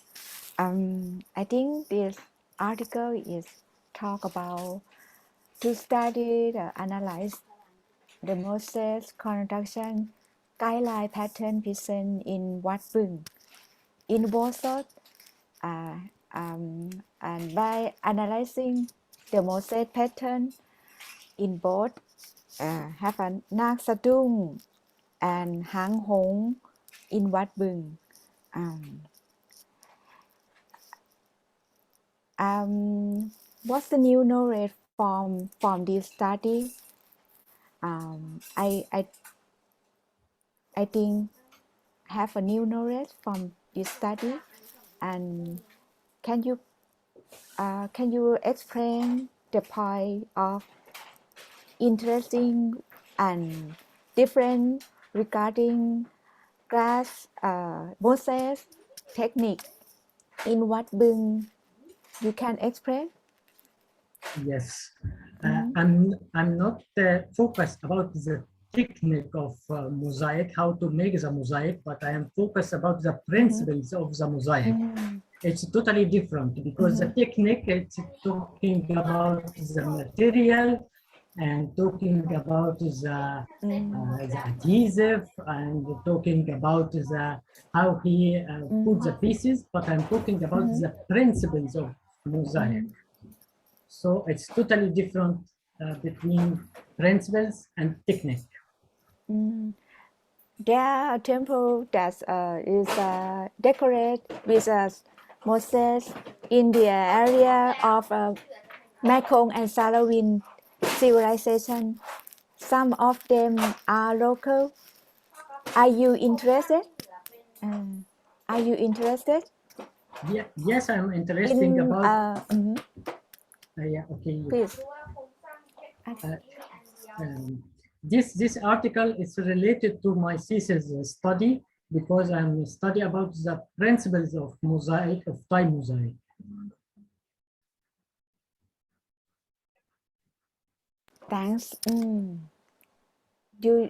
I think this article is talk about to study the analyze the Moses construction guideline pattern present in Wat Bung in Bosot, and by analyzing the Moses pattern in both have a Nak Sadung and Hang Hong in Wat Bung. What's the new knowledge from this study? I think have a new knowledge from this study, and can you explain the point of interesting and different regarding glass Moses technique in Wat Bung? You can explain? Yes, I'm not focused about the technique of mosaic, how to make the mosaic, but I am focused about the principles of the mosaic. It's totally different because the technique, it's talking about the material and talking about the adhesive and talking about how he put the pieces, but I'm talking about the principles of mosaic. So it's totally different between principles and technique. There are a temple that is decorated with Moses in the area of Mekong and Sarawin civilization. some of them are local. Are you interested? Are you interested? Yeah, yes, I'm interested In about. Yeah, okay. please. This article is related to my thesis study because I'm studying about the principles of mosaic, of Thai mosaic. Thanks. Do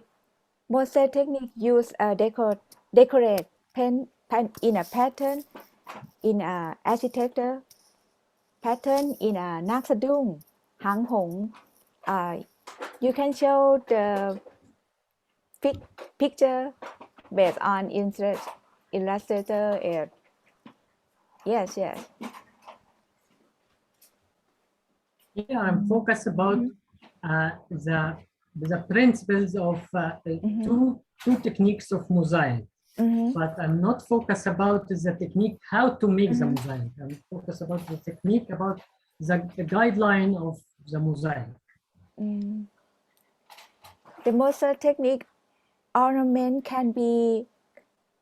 mosaic technique use a decorate paint in a pattern in a architecture pattern in a Nak Sadung, Hang Hong. You can show the picture based on illustrator. Yes. Yeah, I'm focused about the principles of two techniques of mosaic. But I'm not focused about the technique how to make the mosaic. I'm focused about the technique about the guideline of the mosaic. The mosaic technique ornament can be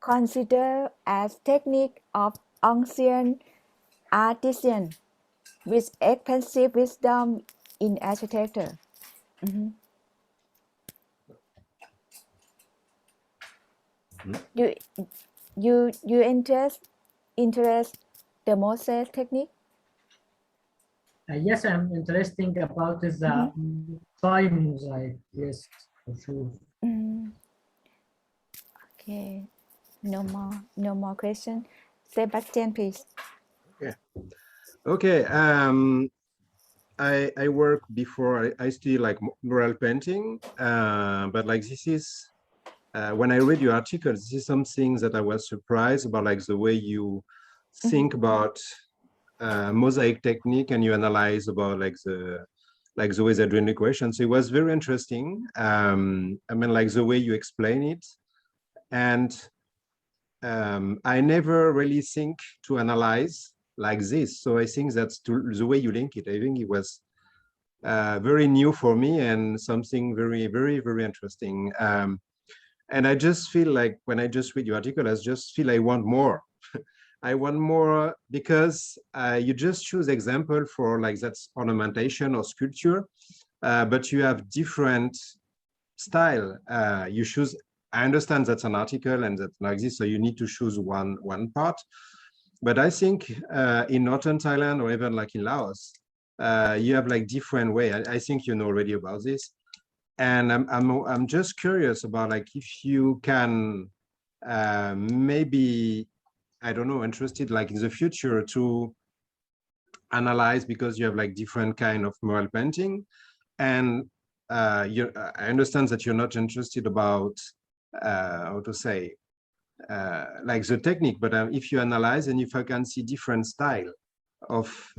considered as technique of ancient artisan with expensive wisdom in architecture. You interest the mosaic technique? Yes, I'm interested about the Thai mosaic. Yes, for sure. Okay, no more question. Sebastian, please. Okay. I work before I study like mural painting, but like this is when I read your article, this is something that I was surprised about, like the way you think about mosaic technique and you analyze about like the way they're doing the equations. So it was very interesting. I mean, like the way you explain it, and I never really think to analyze like this. So I think that's the way you link it. I think it was very new for me and something very, very, very interesting. And I just feel like when I just read your article, I just feel I want more. I want more because you just choose example for like that's ornamentation or sculpture, but you have different style. You choose. I understand that's an article and that's like this, so you need to choose one part. But I think in northern Thailand or even like in Laos, you have like different way. I think you know already about this, and I'm just curious about like if you can maybe, I don't know, interested like in the future to analyze, because you have like different kind of mural painting, and I understand that you're not interested about how to say like the technique, but if you analyze and if I can see different style of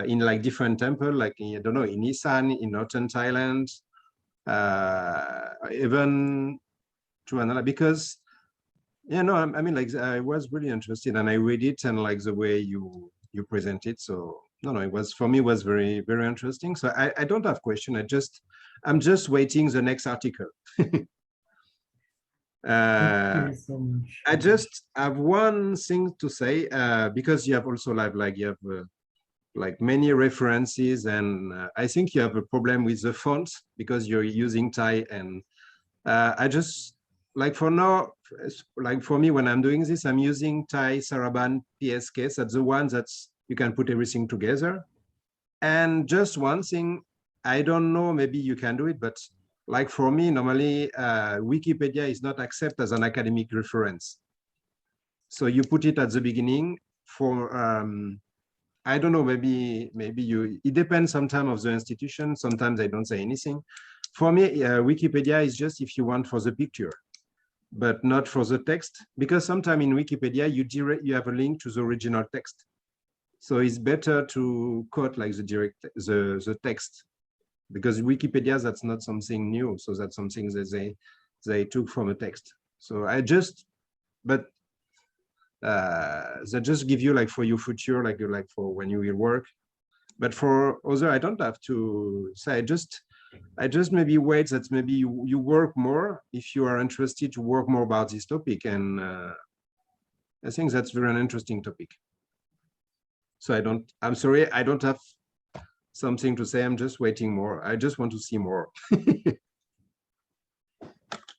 in like different temple, like I don't know, in Isan, in northern Thailand, even to analyze, because I mean, like I was really interested and I read it and like the way you present it. So it was, for me, was very, very interesting. So I don't have question. I'm just waiting the next article. Thank you so much. I just have one thing to say, because you have also like you have like many references, and I think you have a problem with the font because you're using Thai, and I just like for now, like for me when I'm doing this, I'm using Thai Saraban PSK. That's the one that's you can put everything together. And just one thing, I don't know, maybe you can do it, but like for me, normally Wikipedia is not accepted as an academic reference. So you put it at the beginning for, I don't know, maybe it depends sometimes of the institution. Sometimes I don't say anything. For me, Wikipedia is just if you want for the picture, but not for the text, because sometimes in Wikipedia, you have a link to the original text. So it's better to quote like the text, because Wikipedia, that's not something new. So that's something that they took from a text. So that just give you like for your future, like for when you will work. But for other, I don't have to say, I just maybe wait that maybe you work more if you are interested to work more about this topic. And I think that's very an interesting topic. So I'm sorry, I don't have something to say. I'm just waiting more. I just want to see more.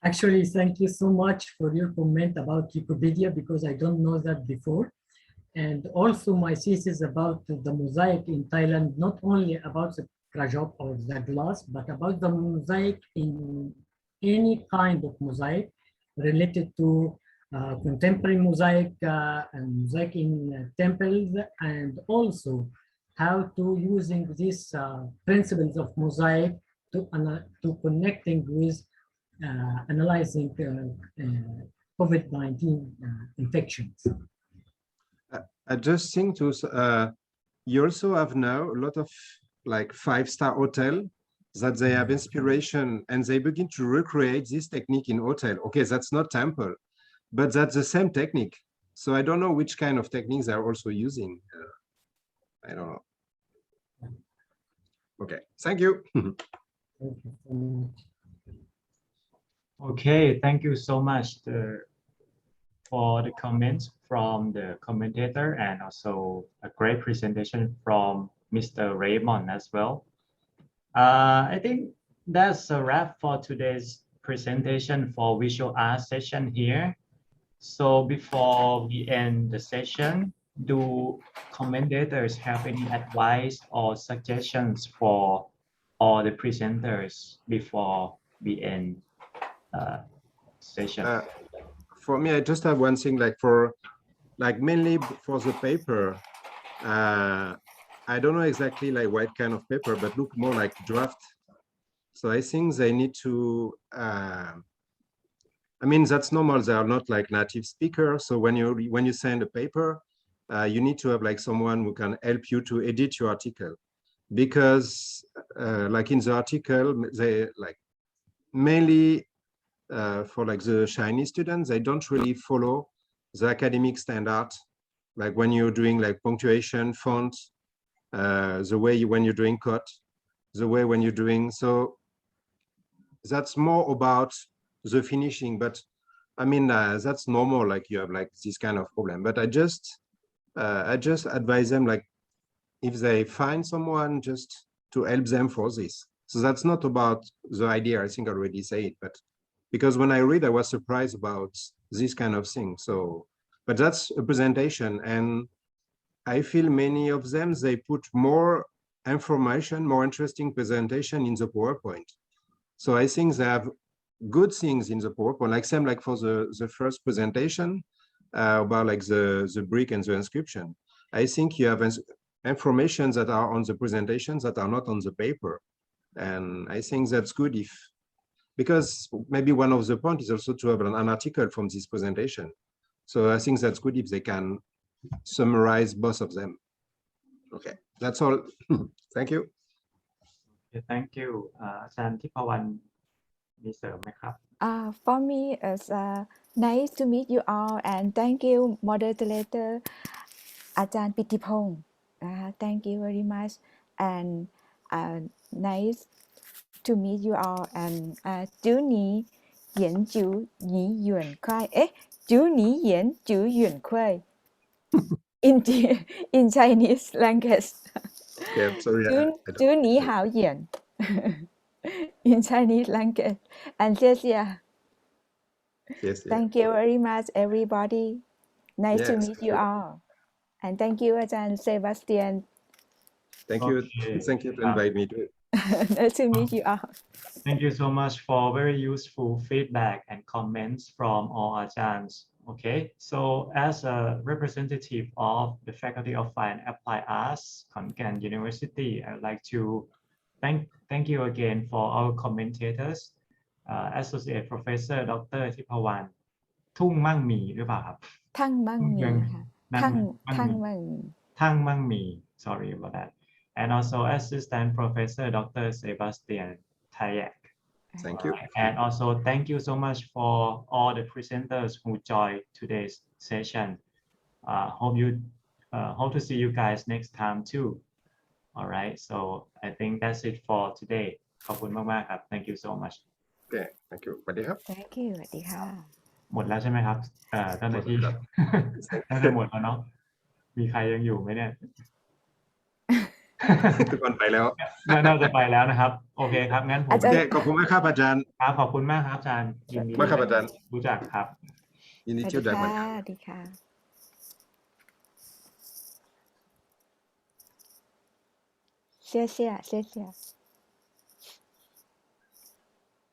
Actually, thank you so much for your comment about Wikipedia, because I don't know that before. And also my thesis about the mosaic in Thailand, not only about the krajok or the glass, but about the mosaic in any kind of mosaic related to contemporary mosaic and mosaic in temples, and also how to using these principles of mosaic to connecting with analyzing COVID-19 infections. I just think to you also have now a lot of like 5-star hotel that they have inspiration and they begin to recreate this technique in hotel. Okay, that's not temple, but that's the same technique. So I don't know which kind of techniques they're also using. I don't know. Okay, thank you. Thank you so much. Okay, thank you so much for the comments from the commentator, and also a great presentation from Mr. Raymond as well. I think that's a wrap for today's presentation for visual art session here. So before we end the session, do commentators have any advice or suggestions for all the presenters before we end session? For me, I just have one thing, mainly for the paper. I don't know exactly like what kind of paper, but look more like draft. So I think they need to. I mean, that's normal. They are not like native speakers. So when you send a paper, you need to have like someone who can help you to edit your article, because like in the article, they like mainly. For like the Chinese students, they don't really follow the academic standard, like when you're doing like punctuation, font, the way when you're doing cut, the way when you're doing, so that's more about the finishing. But I mean, that's normal, like you have like this kind of problem. But I just advise them, like if they find someone, just to help them for this. So that's not about the idea, I think I already said it, but because when I read, I was surprised about this kind of thing. So, but that's a presentation, and I feel many of them, they put more information, more interesting presentation in the PowerPoint. So I think they have good things in the PowerPoint, like same like for the first presentation about like the brick and the inscription. I think you have information that are on the presentations that are not on the paper. And I think that's good because maybe one of the points is also to have an article from this presentation. So I think that's good if they can summarize both of them. Okay, that's all. Thank you. Okay, thank you. อาจารย์ทิพวรรณมีเสริมไหมครับ For me, it's nice to meet you all, and thank you, moderator, อาจารย์ปิติพงศ์ Thank you very much, and nice to meet you all, and 祝你研究你远快祝你研究远快 in Chinese language. Okay, I'm sorry. 祝你好远 in Chinese language, and 谢谢 Yes, Thank you very much, everybody. Nice to Yes, meet you all, and thank you, อาจารย์ Sebastian. Thank you. Okay. Thank you to invite me too. Nice to meet you all. Thank you so much for very useful feedback and comments from all Ajahns. Okay, so as a representative of the Faculty of Fine and Applied Arts, Khon Kaen University, I would like to thank you again for our commentators, Associate Professor Dr. ทิพวรรณ ทุ่งมั่งมีหรือเปล่าครับ ทั่งมั่งมีค่ะทั่งมั่งมี Thang Mang Mi, sorry about that. And also Assistant Professor Dr. Sebastian Tayak. Thank you. And also thank you so much for all the presenters who joined today's session. Hope to see you guys next time too. All right, so I think that's it for today. ขอบคุณมากๆครับ thank you so much Okay, thank you สวัสดีครับ thank you สวัสดีค่ะ หมดแล้วใช่ไหมครับเจ้าหน้าที่ หมดแล้วครับ น่าจะหมดแล้วเนาะมีใครยังอยู่ไหมเนี่ย ทุกคนไปแล้ว น่าจะไปแล้วนะครับโอเคครับงั้นผม อาจารย์ โอเคขอบคุณมากครับอาจารย์ ครับขอบคุณมากครับอาจารย์ยินดี มากครับอาจารย์ รู้จักครับ ยินดี สวัส เชื่อ ดี ใจเหมื ค่ะ อนกัน สวัสดีค่ะ谢谢谢谢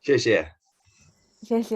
谢谢。谢谢